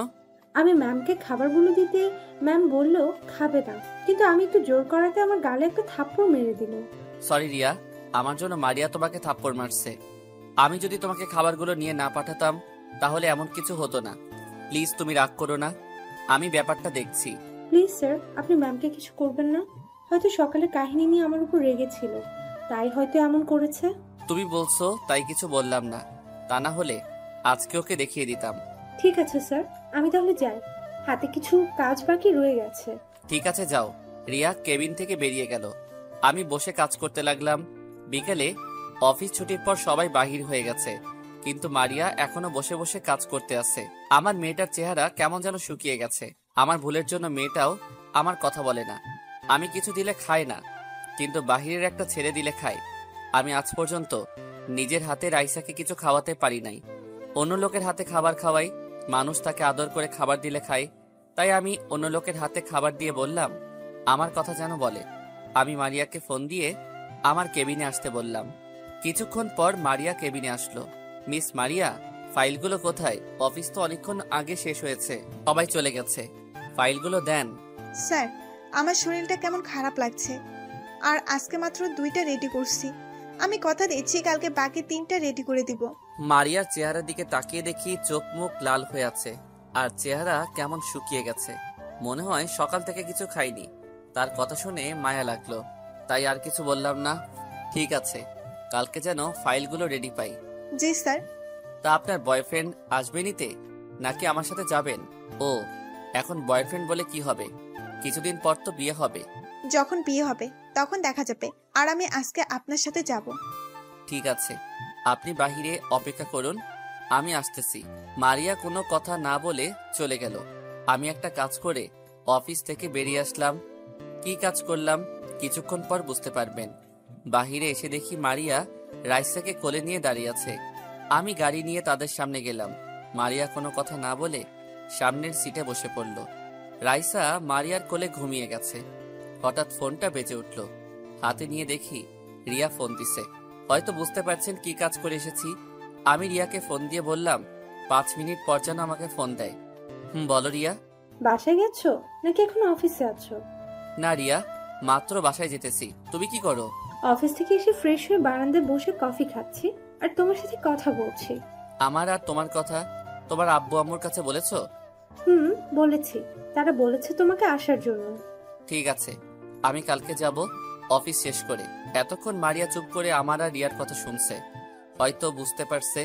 আমি ম্যামকে খাবারগুলো দিতে ম্যাম বলল খাবে না, কিন্তু আমি একটু জোর করাতে আমার গালে একটা থাপ্পড় মেরে দিল। সরি রিয়া, আমার জন্য মারিয়া তোমাকে থাপ্পড় মারছে। আমি যদি তোমাকে খাবারগুলো নিয়ে না পাঠাতাম তাহলে এমন কিছু হতো না। প্লিজ তুমি রাগ করো না, আমি ব্যাপারটা দেখছি। প্লিজ স্যার, আপনি ম্যামকে কিছু করবেন না। হয়তো সকালে কাহিনী নিয়ে আমার উপর রেগেছিল, তাই হয়তো এমন করেছে। তুমি বলছো তাই কিছু বললাম না, তা না হলে আজকে ওকে দেখিয়ে দিতাম। ঠিক আছে স্যার, আমি তাহলে যাই, হাতে কিছু কাজ বাকি রয়ে গেছে। ঠিক আছে যাও। রিয়া কেবিন থেকে বেরিয়ে গেল। আমি বসে কাজ করতে লাগলাম। বিকেলে অফিস ছুটির পর সবাই বাহির হয়ে গেছে। কিন্তু মারিয়া এখনো বসে বসে কাজ করতে আছে। আমার মেয়েটার চেহারা কেমন যেন শুকিয়ে গেছে। আমার ভুলের জন্য মেয়েটাও আমার কথা বলে না। আমি কিছু দিলে খায় না, কিন্তু বাহিরের একটা ছেড়ে দিলে খায়। আমি আজ পর্যন্ত নিজের হাতে রাইসাকে কিছু খাওয়াতে পারি নাই। অন্য লোকের হাতে খাবার খাওয়াই, মানুষ তাকে আদর করে খাবার দিলে খায়। তাই আমি অন্য লোকের হাতে খাবার দিয়ে বললাম আমার কথা যেন বলে। আমি মারিয়াকে ফোন দিয়ে আমার কেবিনে আসতে বললাম। কিছুক্ষণ পর মারিয়া কেবিনে আসলো। মিস মারিয়া, ফাইলগুলো কোথায়? অফিস তো অনেকক্ষণ আগে শেষ হয়েছে, সবাই চলে গেছে। ফাইলগুলো দেন। স্যার, আমার শরীরটা কেমন খারাপ লাগছে, আর আজকে মাত্র 2টা রেডি করছি। আমি কথা দিচ্ছি কালকে বাকি 3টা রেডি করে দিব। মারিয়ার চেহারার দিকে তাকিয়ে দেখি চোখ মুখ লাল হয়ে আছে, আর চেহারা কেমন শুকিয়ে গেছে। মনে হয় সকাল থেকে কিছু খাইনি। তার কথা শুনে মায়া লাগলো, তাই আর কিছু বললাম না। ঠিক আছে, কালকে যেন ফাইলগুলো রেডি পাই। জি স্যার। তা আপনার বয়ফ্রেন্ড আসবে নিতে, নাকি আমার সাথে যাবেন? ও, এখন বয়ফ্রেন্ড বলে কি হবে? কিছুদিন পর তো বিয়ে হবে। যখন বিয়ে হবে তখন দেখা যাবে, আর আমি আজকে আপনার সাথে যাব। ঠিক আছে, আপনি বাহিরে অপেক্ষা করুন, আমি আসতেছি। মারিয়া কোনো কথা না বলে চলে গেল। আমি একটা কাজ করে অফিস থেকে বেরিয়ে আসলাম। কি কাজ করলাম কিছুক্ষণ পর বুঝতে পারবেন। বাহিরে এসে দেখি মারিয়া রাইসাকে কোলে নিয়ে দাঁড়িয়ে আছে। আমি গাড়ি নিয়ে তাদের সামনে গেলাম। মারিয়া কোনো কথা না বলে সামনের সিটে বসে পড়ল। রাইসা মারিয়ার কোলে ঘুমিয়ে গেছে। হঠাৎ ফোনটা বেজে উঠল। হাতে নিয়ে দেখি রিয়া ফোন দিছে। হয়তো বুঝতে পারছেন কি কাজ করে এসেছি। আমি রিয়াকে ফোন দিয়ে বললাম 5 মিনিট পর যেন আমাকে ফোন দেয়। বলো রিয়া। বাসায় গেছো নাকি এখন অফিসে আছো? না রিয়া, মাত্র বাসায় যেতেছি। তুমি কি করো? অফিস থেকে এসে ফ্রেশ হয়ে বারান্দায় বসে কফি খাচ্ছি আর তোমার সাথে কথা বলছি। আমার আর তোমার কথা তোমার আব্বু আম্মুর কাছে বলেছো? বলেছি, তারা বলেছে তোমাকে আসার জন্য। ঠিক আছে, আমি কালকে যাব অফিস শেষ করে। এতক্ষণ মারিয়া চুপ করে আমার আর রিয়ার কথা শুনছে। হয়তো বুঝতে পারছে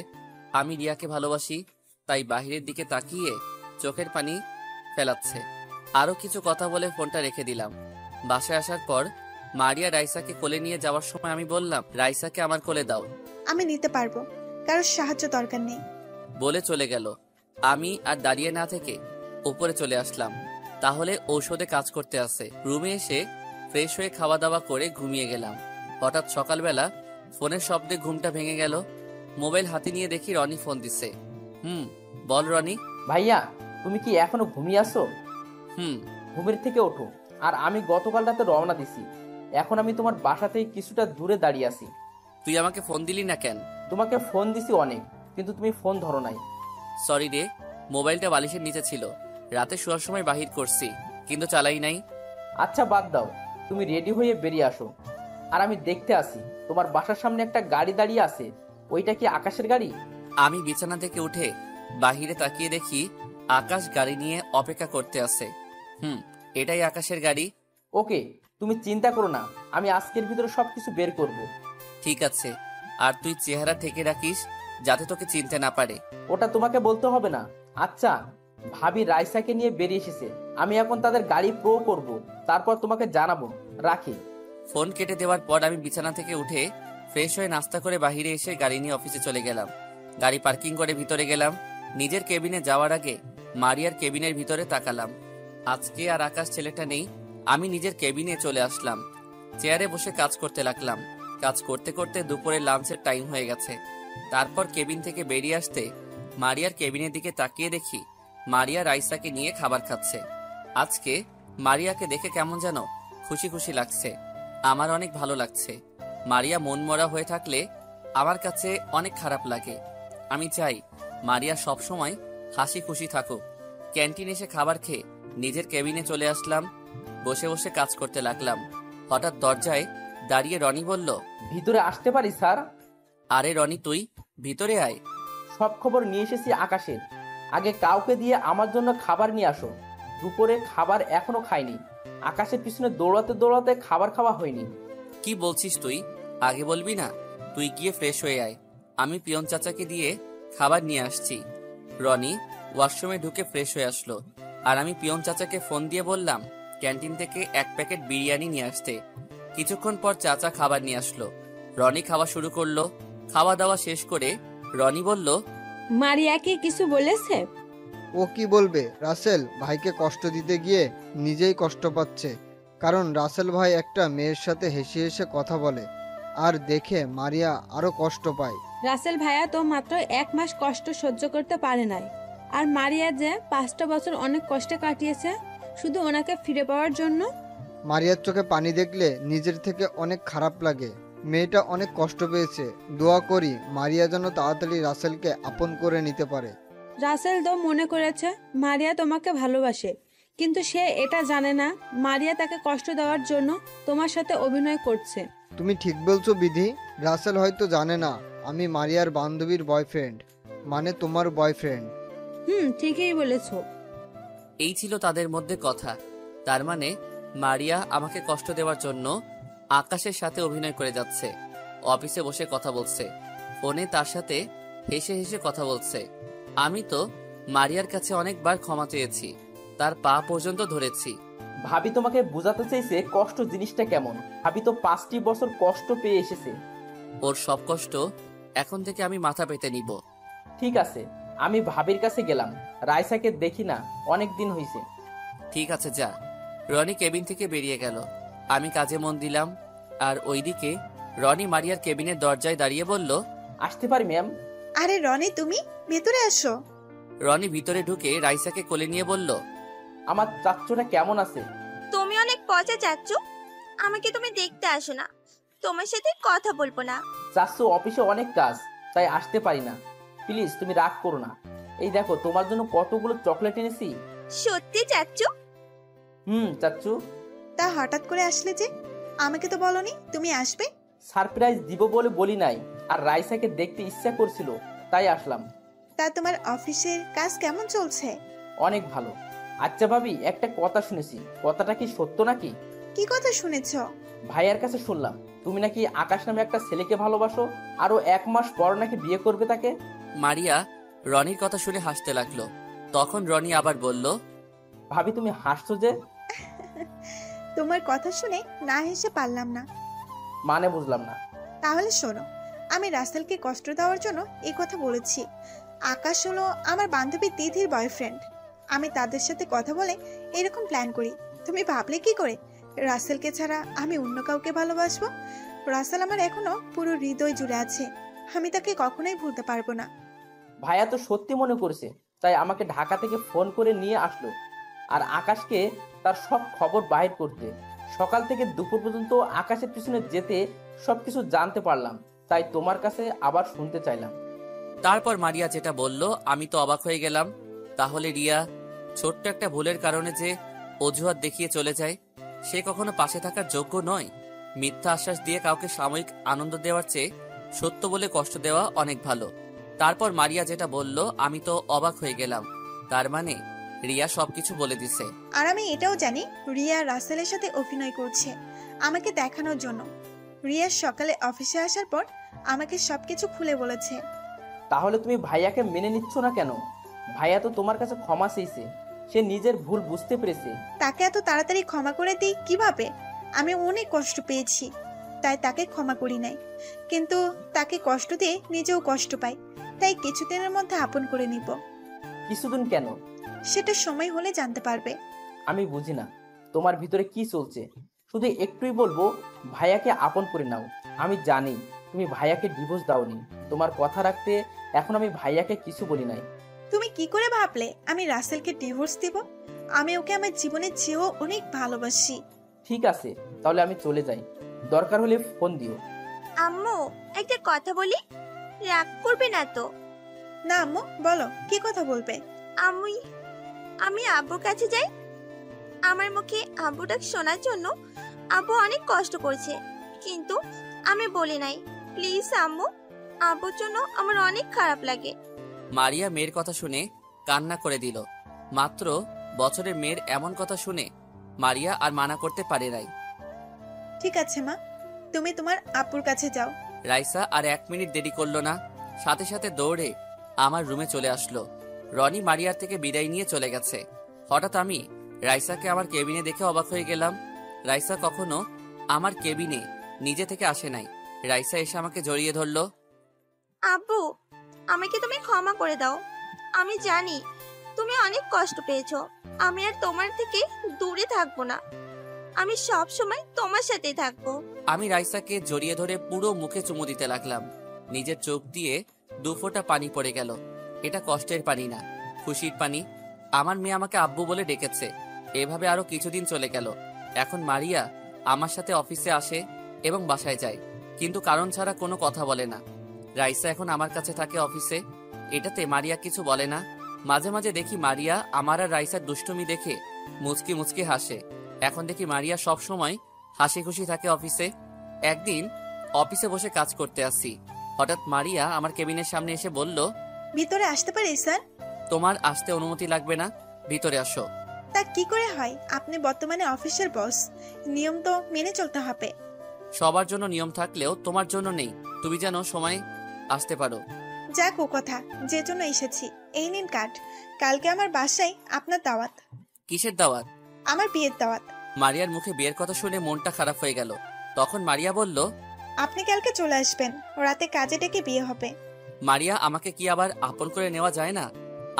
আমি রিয়াকে ভালোবাসি, তাই বাহিরের দিকে তাকিয়ে চোখের পানি ফেলাচ্ছে। আরো কিছু কথা বলে ফোনটা রেখে দিলাম। বাসায় আসার পর মারিয়া রাইসাকে কোলে নিয়ে যাওয়ার সময় আমি বললাম রাইসাকে আমার কোলে দাও। আমি নিতে পারবো, কারোর সাহায্য দরকার নেই বলে চলে গেল। আমি আর দাঁড়িয়ে না থেকে উপরে চলে আসলাম। তাহলে ঔষধে কাজ করতে আসে। রুমে এসে ফ্রেশ হয়ে খাওয়া দাওয়া করে ঘুমিয়ে গেলাম। হঠাৎ সকালবেলা ফোনের শব্দে ঘুমটা ভেঙে গেল। মোবাইল হাতে নিয়ে দেখি রনি ফোন দিছে। বল রনি। ভাইয়া, তুমি কি এখনো ঘুমিয়ে আসো? ঘুমের থেকে ওঠো। আর আমি গতকাল রাতে রওনা দিছি। এখন আমি তোমার বাসা থেকে কিছুটা দূরে দাঁড়িয়ে আছি। তুই আমাকে ফোন দিলি না কেন? তোমাকে ফোন দিছি অনেক, কিন্তু তুমি ফোন ধরো নাই। সরি রে, মোবাইলটা বালিশের নিচে ছিল। রাতে শোয়ার সময় বাহির করছি, কিন্তু চালাই নাই। আচ্ছা বাদ দাও, তুমি রেডি হয়ে বেরিয়ে আসো। আর আমি দেখতে আসি তোমার বাসার সামনে একটা গাড়ি দাঁড়িয়ে আছে। ওইটা কি আকাশের গাড়ি? আমি বিছানা থেকে উঠে বাহিরে তাকিয়ে দেখি আকাশ গাড়ি নিয়ে অপেক্ষা করতে আছে। এটাই আকাশের গাড়ি। ওকে, তুমি চিন্তা করো না, আমি আজকের ভিতরে সবকিছু বের করব। ঠিক আছে, আর তুই চেহারা ঠেকে রাখিস যাতে তোকে চিনতে না পারে। ওটা তোমাকে বলতে হবে না। আচ্ছা, ভাবি রাইসাকে নিয়ে বেরিয়ে এসেছে। আমি এখন তাদের গাড়ি প্রো করব, তারপর তোমাকে জানাবো। রাখি। ফোন কেটে দেওয়ার পর আমি বিছানা থেকে উঠে ফ্রেশ হয়ে নাস্তা করে বাহিরে এসে গাড়ি নিয়ে অফিসে চলে গেলাম। গাড়ি পার্কিং করে ভিতরে গেলাম। নিজের কেবিনে যাওয়ার আগে মারিয়ার কেবিনের ভিতরে তাকালাম। আজকে আর আকাশ ছেলেটা নেই। আমি নিজের কেবিনে চলে আসলাম। চেয়ারে বসে কাজ করতে লাগলাম। কাজ করতে করতে দুপুরে লাঞ্চের টাইম হয়ে গেছে। তারপর কেবিন থেকে বেরিয়ে আসতে মারিয়ার কেবিনের দিকে তাকিয়ে দেখি মারিয়া রাইসাকে নিয়ে খাবার খাচ্ছে। আজকে মারিয়াকে দেখে কেমন যেন খুশি খুশি লাগছে। আমার অনেক ভালো লাগছে। মারিয়া মনমরা হয়ে থাকলে আমার কাছে অনেক খারাপ লাগে। আমি চাই মারিয়া সবসময় হাসি খুশি থাকুক। ক্যান্টিনে এসে খাবার খেয়ে নিজের কেবিনে চলে আসলাম। বসে বসে কাজ করতে লাগলাম। হঠাৎ দরজায় দাঁড়িয়ে রনি বলল, ভিতরে আসতে পারি স্যার? আরে রনি, তুই ভিতরে আয়। সব খবর নিয়ে এসেছি আকাশের। আগে কাউকে দিয়ে আমার জন্য খাবার নিয়ে আসো। দুপুরে খাবার এখনো খাইনি। আকাশের পিছনে দৌড়াতে দৌড়াতে খাবার খাওয়া হয়নি। কি বলছিস তুই? আগে বলবি না? তুই গিয়ে ফ্রেশ হয়ে আয়, আমি পিয়ন চাচাকে দিয়ে খাবার নিয়ে আসছি। রনি ওয়াশরুমে ঢুকে ফ্রেশ হয়ে আসলো, আর আমি পিয়ন চাচাকে ফোন দিয়ে বললাম ক্যান্টিন থেকে 1 প্যাকেট বিরিয়ানি নিয়ে আসতে। কিছুক্ষণ পর চাচা খাবার নিয়ে আসলো। রনি খাওয়া শুরু করলো। খাওয়া দাওয়া শেষ করে রনি বলল, মারিয়াকে কিছু বলেছে? ও কি বলবে? রাসেল ভাইকে কষ্ট দিতে গিয়ে নিজেই কষ্ট পাচ্ছে, কারণ রাসেল ভাই একটা মেয়ের সাথে হেসে হেসে কথা বলে, আর দেখে মারিয়া আরো কষ্ট পায়। রাসেল ভাইয়া তো মাত্র 1 মাস কষ্ট সহ্য করতে পারে নাই, আর মারিয়া যে 5টা বছর অনেক কষ্টে কাটিয়েছে শুধু ওনাকে ফিরে পাওয়ার জন্য। মারিয়ার চোখে পানি দেখলে নিজের থেকে অনেক খারাপ লাগে। মেয়েটা অনেক কষ্ট পেয়েছে। দোয়া করি মারিয়া যেন তাড়াতাড়ি রাসেলকে আপন করে নিতে পারে। রাসেল তো মনে করেছে মারিয়া তোমাকে ভালোবাসে, কিন্তু সে এটা জানে না মারিয়া তাকে কষ্ট দেওয়ার জন্য তোমার সাথে অভিনয় করছে। তুমি ঠিক বলছো বিধি। রাসেল হয়তো জানে না আমি মারিয়ার বান্ধবীর বয়ফ্রেন্ড, মানে তোমার বয়ফ্রেন্ড। ঠিকই বলেছো। এই ছিল তাদের মধ্যে কথা। তার মানে মারিয়া আমাকে কষ্ট দেওয়ার জন্য আকাশের সাথে অভিনয় করে যাচ্ছে, অফিসে বসে কথা বলছে, ফোনে তার সাথে হেসে হেসে কথা বলছে। আমি তো মারিয়ার কাছে অনেকবার ক্ষমা চেয়েছি, তার পা পর্যন্ত ধরেছি। ভাবি তোমাকে বোঝাতে চাইছে কষ্ট জিনিসটা কেমন। ভাবি তো 5টি বছর কষ্ট পেয়ে এসেছে। ওর সব কষ্ট এখন থেকে আমি মাথা পেতে নিব। ঠিক আছে, আমি ভাবির কাছে গেলাম। রাইসাকে দেখি না, অনেক দিন হয়েছে। ঠিক আছে যা। রনি কেবিন থেকে বেরিয়ে গেল। আমি কাজে মন দিলাম, আর ওইদিকে রনি মারিয়ার কেবিনের দরজায় দাঁড়িয়ে বলল, আসতে পারি ম্যাম? আরে রনি, তুমি ভেতরে আসো। রনি ভিতরে ঢুকে রাইসাকে কোলে নিয়ে বলল, আমার চাচ্চুটা কেমন আছে? তুমি অনেক পচা চাচ্চু, আমাকে তুমি দেখতে আসো না, তোমার সাথে কথা বলবো না। চাচ্চু অফিসে অনেক কাজ, তাই আসতে পারি না। প্লিজ তুমি রাগ করো না। এই দেখো তোমার জন্য কতগুলো চকলেট এনেছি। সত্যি চাচ্চু? চাচ্চু। তা হঠাৎ করে আসলে যে? আমাকে তো বলনি তুমি আসবে। সারপ্রাইজ দিব বলে বলি নাই, আর রাইসাকে দেখতে ইচ্ছা করছিল তাই আসলাম। তা তোমার অফিসের কাজ কেমন চলছে? অনেক ভালো। আচ্ছা ভাবি, একটা কথা শুনেছি, কথাটা কি সত্য নাকি? কি কথা শুনেছো? ভাইয়ার কাছে শুনলাম তুমি নাকি আকাশ নামে একটা ছেলেকে ভালোবাসো, আরো 1 মাস পর নাকি বিয়ে করবে তাকে। মারিয়া রনির কথা শুনে হাসতে লাগলো। তখন রনি আবার বলল, ভাবি তুমি হাসছো যে? তোমার কথা শুনে না হেসে পারলাম না। মানে বুঝলাম না। তাহলে শোনো, আমি রাসেলকে কষ্ট দেওয়ার জন্য এই কথা বলেছি। আকাশ হলো আমার বান্ধবী দিদির বয়ফ্রেন্ড। আমি তাদের সাথে কথা বলে এরকম প্ল্যান করি। তুমি ভাবলে কি করে রাসেলকে ছাড়া আমি অন্য কাউকে ভালোবাসবো? রাসেল আমার এখনো পুরো হৃদয় জুড়ে আছে। আমি তাকে কখনোই ভুলতে পারবো না। ভাইয়া তো সত্যি মনে করেছে, তাই আমাকে ঢাকা থেকে ফোন করে নিয়ে আসলো, আর আকাশকে তার সব খবর বাহির করতে। সকাল থেকে দুপুর পর্যন্ত আকাশের পিছনে যেতে সবকিছু জানতে পারলাম, তাই তোমার কাছে আবার শুনতে চাইলাম। তারপর মারিয়া যেটা বলল আমি তো অবাক হয়ে গেলাম। তাহলে রিয়া ছোট্ট একটা ভুলের কারণে যে অজুহাত দেখিয়ে চলে যায়, সে কখনো পাশে থাকার যোগ্য নয়। মিথ্যা আশ্বাস দিয়ে কাউকে সাময়িক আনন্দ দেওয়ার চেয়ে সত্য বলে কষ্ট দেওয়া অনেক ভালো। তারপর মারিয়া যেটা বলল আমি তো অবাক হয়ে গেলাম। তার মানে রিয়া সবকিছু বলে দিছে। আর আমি এটাও জানি রিয়া রাসেলের সাথে অভিনয় করছে আমাকে দেখানোর জন্য। রিয়া সকালে অফিসে আসার পর আমাকে সবকিছু খুলে বলেছে। তাহলে তুমি ভাইয়াকে মেনে নিচ্ছ না কেন? ভাইয়া তো তোমার কাছে ক্ষমা চেয়েছে, সে নিজের ভুল বুঝতে পেরেছে। তাকে এত তাড়াতাড়ি ক্ষমা করে দিই কিভাবে? আমি অনেক কষ্ট পেয়েছি, তাই তাকে ক্ষমা করি নাই। কিন্তু তাকে কষ্ট দিয়ে নিজেও কষ্ট পাই, তাই কিছুদিনের মধ্যে আপন করে নিব। কিছুদিন কেন? সেটা সময় হলে জানতে পারবে। আমি বুঝি না তোমার ভিতরে কি চলছে। শুধু একটুই বলবো, ভাইয়াকে আপন করে নাও। আমি জানি তুমি ভাইয়াকে ডিভোর্স দাওনি, তোমার কথা রাখতে এখন আমি ভাইয়াকে কিছু বলি নাই। তুমি কি করে ভাবলে আমি রাসেলকে ডিভোর্স দিব? আমি ওকে আমার জীবনের চেয়েও অনেক ভালোবাসি। ঠিক আছে, তাহলে আমি চলে যাই, দরকার হলে ফোন দিও। আম্মু, একটা কথা বলি, রাগ করবে না তো? না আম্মু, বলো কি কথা বলবে? আমি আব্বুর কাছে যাই। আমার মুখে আব্বু ডাক শোনার জন্য আব্বু অনেক কষ্ট করছে, কিন্তু আমি বলি নাই। প্লিজ আম্মু, আব্বুর জন্য আমার অনেক খারাপ লাগে। মারিয়া মেয়ের কথা শুনে কান্না করে দিল। মাত্র বছরের মেয়ের এমন কথা শুনে মারিয়া আর মানা করতে পারে নাই। ঠিক আছে মা, তুমি তোমার আপুর কাছে যাও। রাইসা আর 1 মিনিট দেরি করলো না, সাথে সাথে দৌড়ে আমার রুমে চলে আসলো। রনি মারিয়ার থেকে বিদায় নিয়ে চলে গেছে। হঠাৎ আমি রাইসাকে আমার কেবিনে দেখে অবাক হয়ে গেলাম। রাইসা কখনো আমার কেবিনে নিজে থেকে আসে নাই। রাইসা এসে আমাকে জড়িয়ে ধরলো। আব্বু, আমাকে তুমি ক্ষমা করে দাও। আমি জানি তুমি অনেক কষ্ট পেয়েছো। আমি আর তোমার থেকে দূরে থাকবো না। আমি সব সময় তোমার সাথেই থাকবো। আমি রাইসাকে জড়িয়ে ধরে পুরো মুখে চুমু দিতে লাগলাম। নিজের চোখ দিয়ে 2 ফোঁটা পানি পড়ে গেল। এটা কষ্টের পানি না, খুশির পানি। আমার মেয়ে আমাকে আব্বু বলে ডেকেছে। এভাবে আরো কিছুদিন চলে গেল। এখন মারিয়া আমার সাথে অফিসে আসে এবং বাসায় যায়, কিন্তু কারণ ছাড়া কোনো কথা বলে না। রাইসা এখন আমার কাছে থাকে অফিসে। এটাতে মারিয়া কিছু বলে না। মাঝে মাঝে দেখি মারিয়া আমার আর রাইসার দুষ্টুমি দেখে মুচকি মুচকি হাসে। এখন দেখি মারিয়া সব সময় হাসি খুশি থাকে অফিসে। একদিন অফিসে বসে কাজ করতে আসি, হঠাৎ মারিয়া আমার কেবিনের সামনে এসে বলল, ভিতরে আসতে পারি স্যার? তোমার আসতে অনুমতি লাগবে না, ভিতরে আসো। তা কি করে হয়? আপনি বর্তমানে অফিসের বস, নিয়ম তো মেনে চলতে হবে। সবার জন্য নিয়ম থাকলেও তোমার জন্য নেই। তুমি যেন সময় আসতে পারো। যাক ও কথা, যে জন্য এসেছি। এই নিন কার্ড। কালকে আমার বাসায় আপনার দাওয়াত। কিসের দাওয়াত? আমার বিয়ের দাওয়াত। মারিয়ার মুখে বিয়ের কথা শুনে মনটা খারাপ হয়ে গেল। তখন মারিয়া বলল, আপনি কালকে চলে আসবেন, রাতে কাজে ডেকে বিয়ে হবে। মারিয়া, আমাকে কি আবার আপন করে নেওয়া যায় না?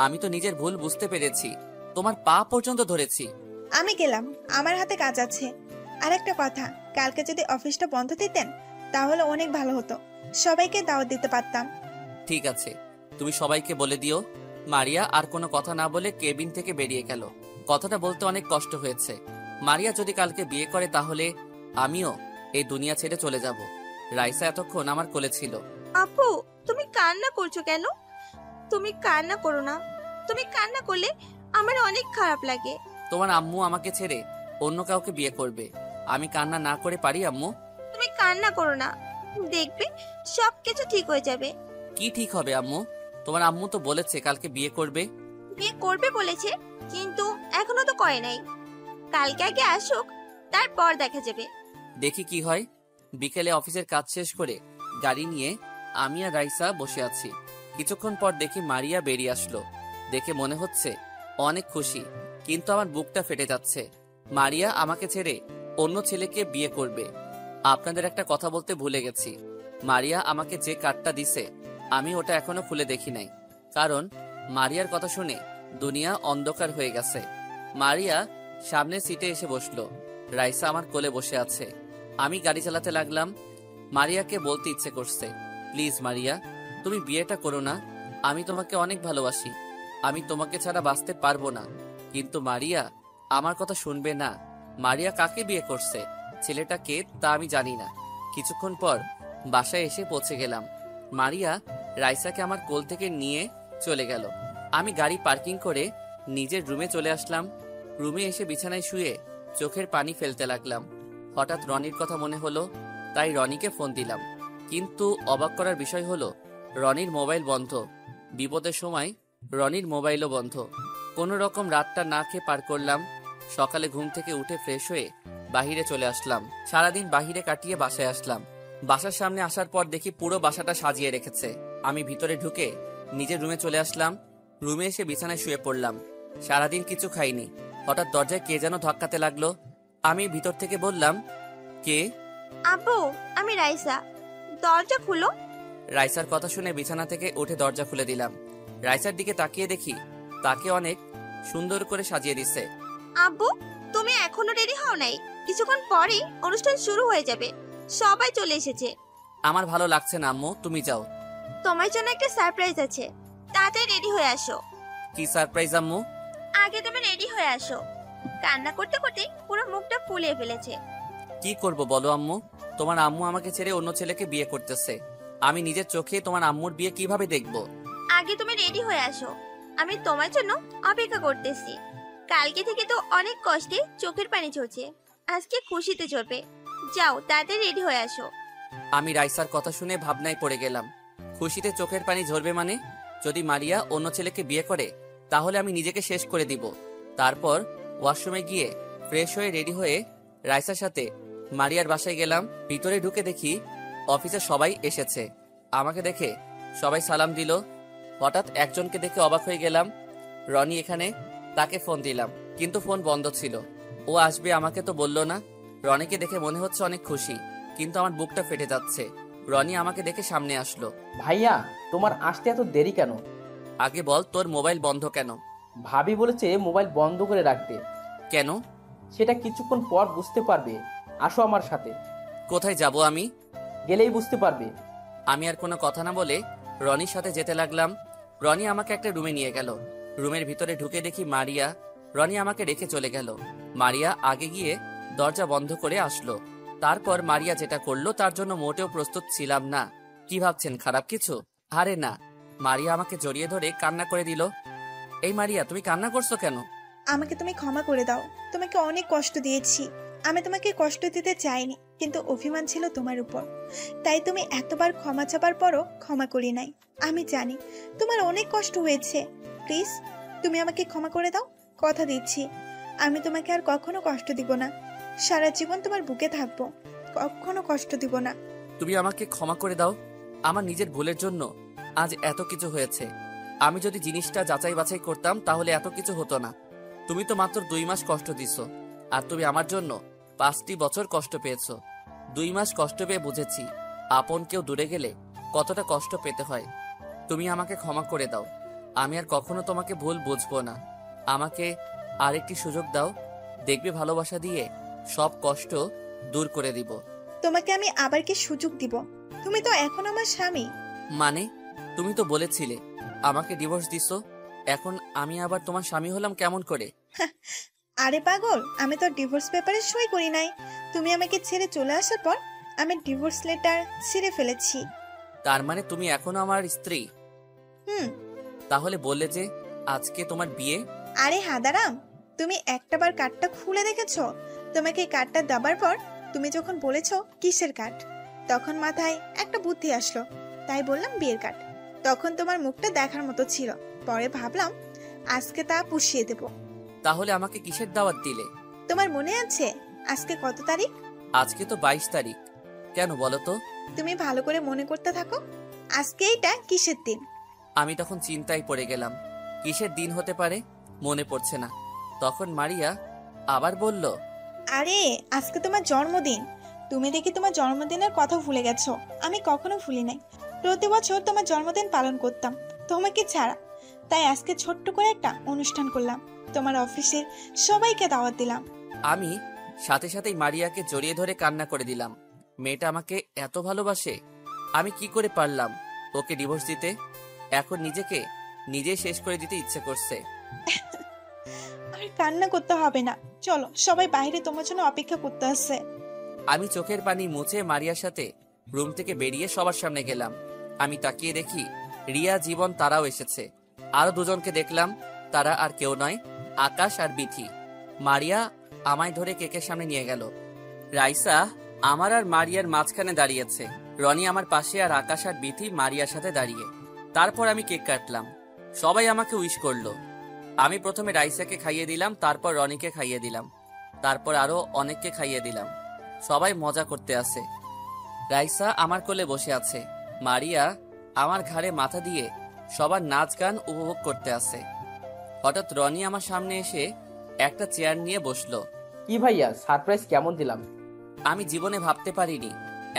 আমি তো নিজের ভুল বুঝতে পেরেছি, তোমার পা পর্যন্ত ধরেছি। আমি গেলাম, আমার হাতে কাজ আছে। আর একটা কথা, কালকে যদি অফিসটা বন্ধ দিতেন তাহলে অনেক ভালো হতো, সবাইকে দাওয়াত দিতে পারতাম। ঠিক আছে, তুমি সবাইকে বলে দিও। মারিয়া আর কোনো কথা না বলে কেবিন থেকে বেরিয়ে গেল। কথাটা বলতে অনেক কষ্ট হয়েছে। মারিয়া যদি কালকে বিয়ে করে তাহলে আমিও এই দুনিয়া ছেড়ে চলে যাব। রাইসা এতক্ষণ আমার কোলে ছিল। আপু, তুমি কান্না করছো কেন? তুমি কান্না করো না। তুমি কান্না করলে আমার অনেক খারাপ লাগে। তোমার আম্মু আমাকে ছেড়ে অন্য কাউকে বিয়ে করবে, আমি কান্না না করে পারি আম্মু? তুমি কান্না করো না, দেখবে সবকিছু ঠিক হয়ে যাবে। কি ঠিক হবে আম্মু? তোমার আম্মু তো বলেছে কালকে বিয়ে করবে। বিয়ে করবে বলেছে, কিন্তু এখনো তো করে নাই। কালকে আগে আসুক, তারপর দেখা যাবে। দেখি কি হয়। বিকেলে অফিসের কাজ শেষ করে গাড়ি নিয়ে আমি আর রাইসা বসে আছি। কিছুক্ষণ পর দেখি মারিয়া বেরিয়ে আসলো। দেখে মনে হচ্ছে অনেক খুশি, কিন্তু আমার বুকটা ফেটে যাচ্ছে। মারিয়া আমাকে ছেড়ে অন্য ছেলেকে বিয়ে করবে। আপনাদের একটা কথা বলতে ভুলে গেছি, মারিয়া আমাকে যে কার্ডটা দিছে আমি ওটা এখনো খুলে দেখি নাই, কারণ মারিয়ার কথা শুনে দুনিয়া অন্ধকার হয়ে গেছে। মারিয়া সামনের সিটে এসে বসলো। রাইসা আমার কোলে বসে আছে। আমি গাড়ি চালাতে লাগলাম। মারিয়াকে বলতে ইচ্ছে করছে, প্লিজ মারিয়া, তুমি বিয়েটা করো না। আমি তোমাকে অনেক ভালোবাসি, আমি তোমাকে ছাড়া বাঁচতে পারবো না। কিন্তু মারিয়া আমার কথা শুনবে না। মারিয়া কাকে বিয়ে করছে, ছেলেটা কে তা আমি জানি না। কিছুক্ষণ পর বাসায় এসে পৌঁছে গেলাম। মারিয়া রাইসাকে আমার কোল থেকে নিয়ে চলে গেল। আমি গাড়ি পার্কিং করে নিজের রুমে চলে আসলাম। রুমে এসে বিছানায় শুয়ে চোখের পানি ফেলতে লাগলাম। হঠাৎ রনির কথা মনে হলো, তাই রনিকে ফোন দিলাম। কিন্তু অবাক করার বিষয় হলো রনির মোবাইল বন্ধ। বিপদের সময় রনির মোবাইলও বন্ধ। কোনো রকম রাতটা না খেয়ে পার করলাম। সকালে ঘুম থেকে উঠে ফ্রেশ হয়ে বাহিরে চলে আসলাম। সারাদিন বাহিরে কাটিয়ে বাসায় আসলাম। বাসার সামনে আসার পর দেখি পুরো বাসাটা সাজিয়ে রেখেছে। আমি ভিতরে ঢুকে নিজের রুমে চলে আসলাম। রুমে এসে বিছানায় শুয়ে পড়লাম। সারাদিন কিছু খাইনি। হঠাৎ দরজায় কে যেন ধাক্কাতে লাগলো। আমি ভিতর থেকে বললাম, কে? আব্বু, আমি রাইসা, দরজা খুলো। রাইসার কথা শুনে বিছানা থেকে উঠে দরজা খুলে দিলাম। রাইসার দিকে তাকিয়ে দেখি তাকে অনেক সুন্দর করে সাজিয়ে দিছে। আব্বু, তুমি এখনো রেডি হও নাই? কিছুক্ষণ পরেই অনুষ্ঠান শুরু হয়ে যাবে, সবাই চলে এসেছে। আমার ভালো লাগছে না আম্মু, তুমি যাও। তোমার জন্য একটা সারপ্রাইজ আছে, তাড়াতাড়ি রেডি হয়ে আসো। কি সারপ্রাইজ আম্মু? আগে তুমি রেডি হয়ে আসো। কান্না করতে করতে পুরো মুখটা ফুলিয়ে ফেলেছে। কি করব বলো আম্মু? তোমার আম্মু আমাকে ছেড়ে অন্য ছেলেকে বিয়ে করতেছে। আমি নিজের চোখে তোমার আম্মুর বিয়ে কিভাবে দেখব? আগে তুমি রেডি হয়ে আসো, আমি তোমার জন্য অপেক্ষা করতেছি। কালকে থেকে তো অনেক কষ্টে চোখের পানি ঝরছে, আজকে খুশিতে ঝরবে। যাও, তাড়াতাড়ি রেডি হয়ে আসো। আমি রাইসার কথা শুনে ভাবনায় পড়ে গেলাম। খুশিতে চোখের পানি ঝরবে মানে? যদি মারিয়া অন্য ছেলেকে বিয়ে করে তাহলে আমি নিজেকে শেষ করে দিব। তারপর ওয়াশরুমে গিয়ে ফ্রেশ হয়ে রেডি হয়ে রাইসার সাথে মারিয়ার বাসায় গেলাম। ভিতরে ঢুকে দেখি অফিসে সবাই এসেছে। আমাকে দেখে সবাই সালাম দিল। হঠাৎ একজনকে দেখে অবাক হয়ে গেলাম। রনি এখানে, তাকে ফোন দিলাম, কিন্তু ফোন বন্ধ ছিল। ও আসবে আমাকে তো বললো না। রনিকে দেখে মনে হচ্ছে অনেক খুশি, কিন্তু আমার বুকটা ফেটে যাচ্ছে। রনি আমাকে দেখে সামনে আসলো। ভাইয়া, তোমার আসতে এত দেরি কেন? আগে বল, তোর মোবাইল বন্ধ কেন? ভাবি বলেছে মোবাইল বন্ধ করে রাখতে। কেন? সেটা কিছুক্ষণ পর বুঝতে পারবে। আসো আমার সাথে। কোথায় যাব আমি? গেলেই বুঝতে পারবে। আমি আর কোনো কথা না বলে রনির সাথে যেতে লাগলাম। রনি আমাকে একটা রুমে নিয়ে গেল। রুমের ভিতরে ঢুকে দেখি মারিয়া। রনি আমাকে রেখে চলে গেল। মারিয়া আগে গিয়ে দরজা বন্ধ করে আসলো। তারপর মারিয়া যেটা করলো তার জন্য মোটেও প্রস্তুত ছিলাম না। কি ভাবছেন, খারাপ কিছু? আরে না। মারিয়া আমাকে জড়িয়ে ধরে কান্না করে দিল। এই মারিয়া, তুমি কান্না করছো কেন? আমাকে তুমি ক্ষমা করে দাও। তোমাকে অনেক কষ্ট দিয়েছি। আমি তোমাকে কষ্ট দিতে চাইনি, কিন্তু অভিমান ছিল তোমার উপর। তাই তুমি এতবার ক্ষমা চাবার পরও ক্ষমা করি নাই। আমি জানি তোমার অনেক কষ্ট হয়েছে। প্লিজ তুমি আমাকে ক্ষমা করে দাও। কথা দিচ্ছি আমি তোমাকে আর কখনো কষ্ট দিব না। সারা জীবন তোমার বুকে থাকবো, কখনো কষ্ট দিব না। তুমি আমাকে ক্ষমা করে দাও। আমার নিজের ভুলের জন্য আজ এত কিছু হয়েছে। আমি যদি জিনিসটা যাচাই বাছাই করতাম তাহলে এত কিছু হতো না। তুমি তো মাত্র 2 মাস কষ্ট দিছো, আর তুমি আমার জন্য 5টি বছর কষ্ট পেয়েছো। 2 মাস কষ্ট পেয়ে বুঝেছি আপন কেউ দূরে গেলে কতটা কষ্ট পেতে হয়। তুমি আমাকে ক্ষমা করে দাও। আমি আর কখনো তোমাকে ভুল বুঝবো না। আমাকে আরেকটি সুযোগ দাও। দেখবে ভালোবাসা দিয়ে সব কষ্ট দূর করে দিব। তোমাকে আমি আবার কি সুযোগ দিব? তুমি তো এখন আমার স্বামী। মানে? তুমি তো বলেছিলে আমাকে ডিভোর্স দিছো। এখন আমি আবার তোমার স্বামী হলাম কেমন করে? আরে পাগল, আমি তো ডিভোর্স পেপারে সই করি নাই। তুমি আমাকে ছেড়ে চলে আসার পর আমি ডিভোর্স লেটার ছিঁড়ে ফেলেছি। তার মানে তুমি এখনো আমার স্ত্রী? হুম। তাহলে বললে যে আজকে তোমার বিয়ে। আরে হাদারাম, তুমি একটাবার কার্ডটা খুলে দেখেছো? তোমাকে কার্ডটা দেবার পর তুমি যখন বলেছো কিসের কার্ড, তখন মাথায় একটা বুদ্ধি আসলো, তাই বললাম বিয়ের কার্ড। তখন তোমার মুখটা দেখার মতো ছিল, পরে ভাবলাম আজকে তা পুষিয়ে দেব। তাহলে আমাকে কিসের দাওয়াত দিলে? তোমার মনে আছে আজকে কত তারিখ? আজকে তো 22 তারিখ। কেন বলো তো? তুমি ভালো করে মনে করতে থাকো, আজকে এইটা কিসের দিন। আমি তখন চিন্তায় পড়ে গেলাম, কিসের দিন হতে পারে, মনে পড়ছে না। তখন মারিয়া আবার বলল, আরে আজকে তোমার জন্মদিন। তুমি দেখি তোমার জন্মদিনের কথা ভুলে গেছো। আমি কখনো ভুলি নাই। প্রতি বছর তোমার জন্মদিন পালন করতাম তোমাকে ছাড়া। তাই আজকে ছোট্ট করে একটা অনুষ্ঠান করলাম, তোমার অফিসের সবাইকে দাওয়াত দিলাম। আমি সাথে সাথেই মারিয়াকে জড়িয়ে ধরে কান্না করে দিলাম। মেয়েটা আমাকে এত ভালোবাসে, আমি কি করে পারলাম ওকে ডিভোর্স দিতে? এখন নিজেকে নিজেই শেষ করে দিতে ইচ্ছে করছে। আর কান্না করতে হবে না, চলো সবাই বাইরে তোমার জন্য অপেক্ষা করতে আসছে। আমি চোখের পানি মুছে মারিয়ার সাথে রুম থেকে বেরিয়ে সবার সামনে গেলাম। আমি তাকিয়ে দেখি রিয়া, জীবন তারাও এসেছে। আরো দুজনকে দেখলাম, তারা আর কেউ নয়, আকাশ আর বিথি। মারিয়া আমায় ধরে কেকের সামনে নিয়ে গেল। রাইসা আমার আর মারিয়ার মাঝখানে দাঁড়িয়েছে। রনি আমার পাশে, আর আকাশ আর বিথি মারিয়ার সাথে দাঁড়িয়ে। তারপর আমি কেক কাটলাম। সবাই আমাকে উইশ করলো। আমি প্রথমে রাইসাকে খাইয়ে দিলাম, তারপর রনিকে খাইয়ে দিলাম, তারপর আরো অনেককে খাইয়ে দিলাম। সবাই মজা করতে আছে। রাইসা আমার কোলে বসে আছে, মারিয়া আমার ঘাড়ে মাথা দিয়ে সবার নাচ গান উপভোগ করতে আছে। হঠাৎ রনি আমার সামনে এসে একটা চেয়ার নিয়ে বসলো। কি ভাইয়া, সারপ্রাইজ কেমন দিলাম? আমি জীবনে ভাবতে পারিনি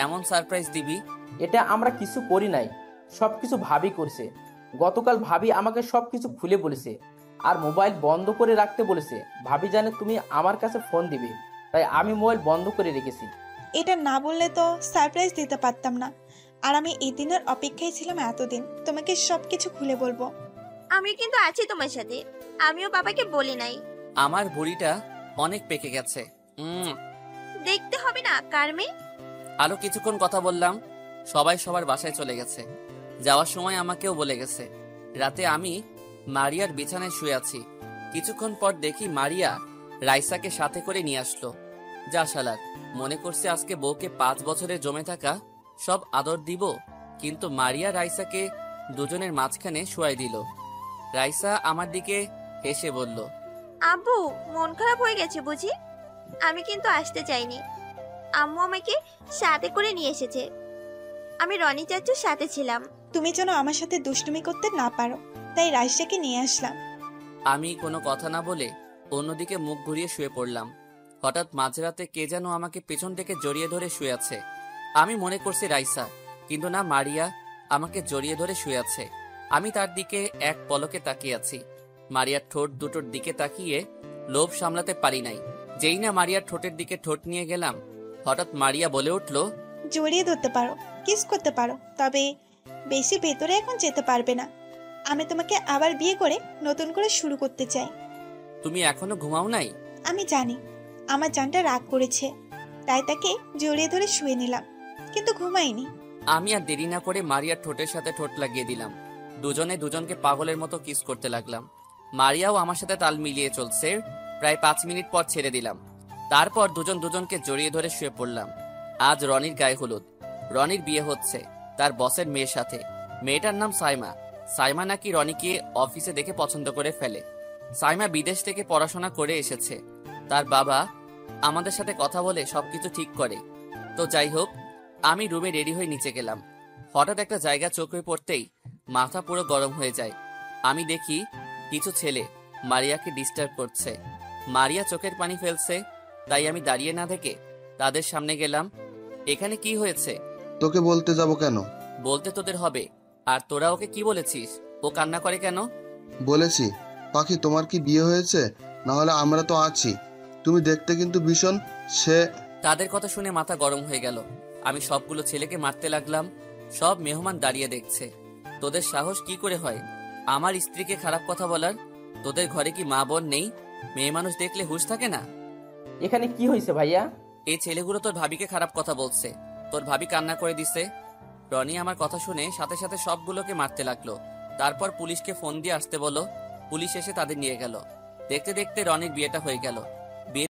এমন সারপ্রাইজ দিবি। এটা আমরা কিছু করি নাই, সবকিছু ভাবি করছে। গতকাল ভাবি আমাকে সবকিছু খুলে বলেছে, আর মোবাইল বন্ধ করে রাখতে বলেছে। ভাবি জানে তুমি আমার কাছে ফোন দিবে, তাই আমি মোবাইল বন্ধ করে রেখেছি। এটা না বললে তো সারপ্রাইজ দিতে পারতাম না। আর আমি এই দিনের অপেক্ষায় ছিলাম এতদিন, তোমাকে সবকিছু খুলে বলবো। আমি কিন্তু আছি তোমার সাথে, আমিও বাবাকে বলি নাই। আমার ভুঁড়িটা অনেক পেকে গেছে। দেখতে হবে না কার মেয়ে। আরো কিছুক্ষণ কথা বললাম, সবাই সবার বাসায় চলে গেছে। যাওয়ার সময় আমাকেও বলে গেছে। রাতে আমি মারিয়ার বিছানায় শুয়ে আছি। কিছুক্ষণ পর দেখি মারিয়া রাইসাকে সাথে করে নিয়ে আসলো। যা শালার, মনে করছে আজকে বউকে 5 বছরে জমে থাকা সব আদর দিব, কিন্তু মারিয়া রাইসাকে দুজনের মাঝখানে শুয়াই দিল। রাইসা আমার দিকে হেসে বলল, আব্বু মন খারাপ হয়ে গেছে বুঝি? আমি কিন্তু আসতে চাইনি, আম্মু আমাকে সাথে করে নিয়ে এসেছে। আমি রনি চাচুর সাথে ছিলাম। তুমি যেন আমার সাথে দুষ্টুমি করতে না পারো, তাই রাইসাকে নিয়ে আসলাম। আমি কোনো কথা না বলে অন্যদিকে মুখ ঘুরিয়ে শুয়ে পড়লাম। হঠাৎ মাঝরাতে কে যেন আমাকে পেছন থেকে জড়িয়ে ধরে শুয়ে আছে। আমি মনে করছি রাইসা, কিন্তু না, মারিয়া আমাকে জড়িয়ে ধরে শুয়ে আছে। আমি তার দিকে এক পলকে তাকিয়ে আছি। মারিয়ার ঠোঁট দুটোর দিকে তাকিয়ে লোভ সামলাতে পারি নাই। যেই না মারিয়ার ঠোঁটের দিকে ঠোঁট নিয়ে গেলাম, হঠাৎ মারিয়া বলে উঠল, জড়িয়ে ধরতে পারো, কিস করতে পারো, তবে বেশি ভেতরে এখন যেতে পারবে না। আমি তোমাকে আবার বিয়ে করে নতুন করে শুরু করতে চাই। তুমি এখনো ঘুমাও নাই? আমি জানি আমার জানটা রাগ করেছে, তাই তাকে জড়িয়ে ধরে শুয়ে নিলাম, কিন্তু ঘুমাইনি। আমি আর দেরি না করে মারিয়ার ঠোঁটের সাথে ঠোঁট লাগিয়ে দিলাম। দুজনে দুজনকে পাগলের মতো কিস করতে লাগলাম। মারিয়াও আমার সাথে তাল মিলিয়ে চলছে। প্রায় 5 মিনিট পর ছেড়ে দিলাম। তারপর দুজন দুজনকে জড়িয়ে ধরে শুয়ে পড়লাম। আজ রনির গায়ে হলুদ। রনির বিয়ে হচ্ছে তার বসের মেয়ের সাথে। মেয়েটার নাম সাইমা। সাইমা নাকি রনিকে অফিসে দেখে পছন্দ করে ফেলে। সাইমা বিদেশ থেকে পড়াশোনা করে এসেছে। তার বাবা আমাদের সাথে কথা বলে সবকিছু ঠিক করে। তো যাই হোক, আমি রুমে রেডি হয়ে নিচে গেলাম। হঠাৎ একটা জায়গা চোখে পড়তেই মাথা পুরো গরম হয়ে যায়। আমি দেখি কিছু ছেলে মারিয়াকে ডিস্টার্ব করছে। মারিয়া চোখের পানি ফেলছে, তাই আমি দাঁড়িয়ে না থেকে তাদের সামনে গেলাম। এখানে কি হয়েছে? তোকে বলতে যাব কেন? বলতে তোদের হবে। আর তোরা ওকে কি বলেছিস? ও কান্না করে কেন? বলেছি, পাখি তোমার কি বিয়ে হয়েছে? না হলে আমরা তো আছি, তুমি দেখতে কিন্তু ভীষণ। সে তাদের কথা শুনে মাথা গরম হয়ে গেল। আমি সবগুলো ছেলেকে মারতে লাগলাম। সব মেহমান দাঁড়িয়ে দেখছে। তোদের সাহস কি করে হয় আমার স্ত্রীকে খারাপ কথা বলার? তোদের ঘরে কি মা বোন নেই? মেয়ে মানুষ দেখলে হুঁশ থাকে না? এখানে কি হয়েছে ভাইয়া? এই ছেলেগুলো তোর ভাবিকে খারাপ কথা বলছে। তোর ভাবি কান্না করে দিছে। রনি আমার কথা শুনে সাথে সাথে সবগুলোকে মারতে লাগলো। তারপর পুলিশকে ফোন দিয়ে আসতে বলো। পুলিশ এসে তাদের নিয়ে গেল। দেখতে দেখতে রনির বিয়েটা হয়ে গেল।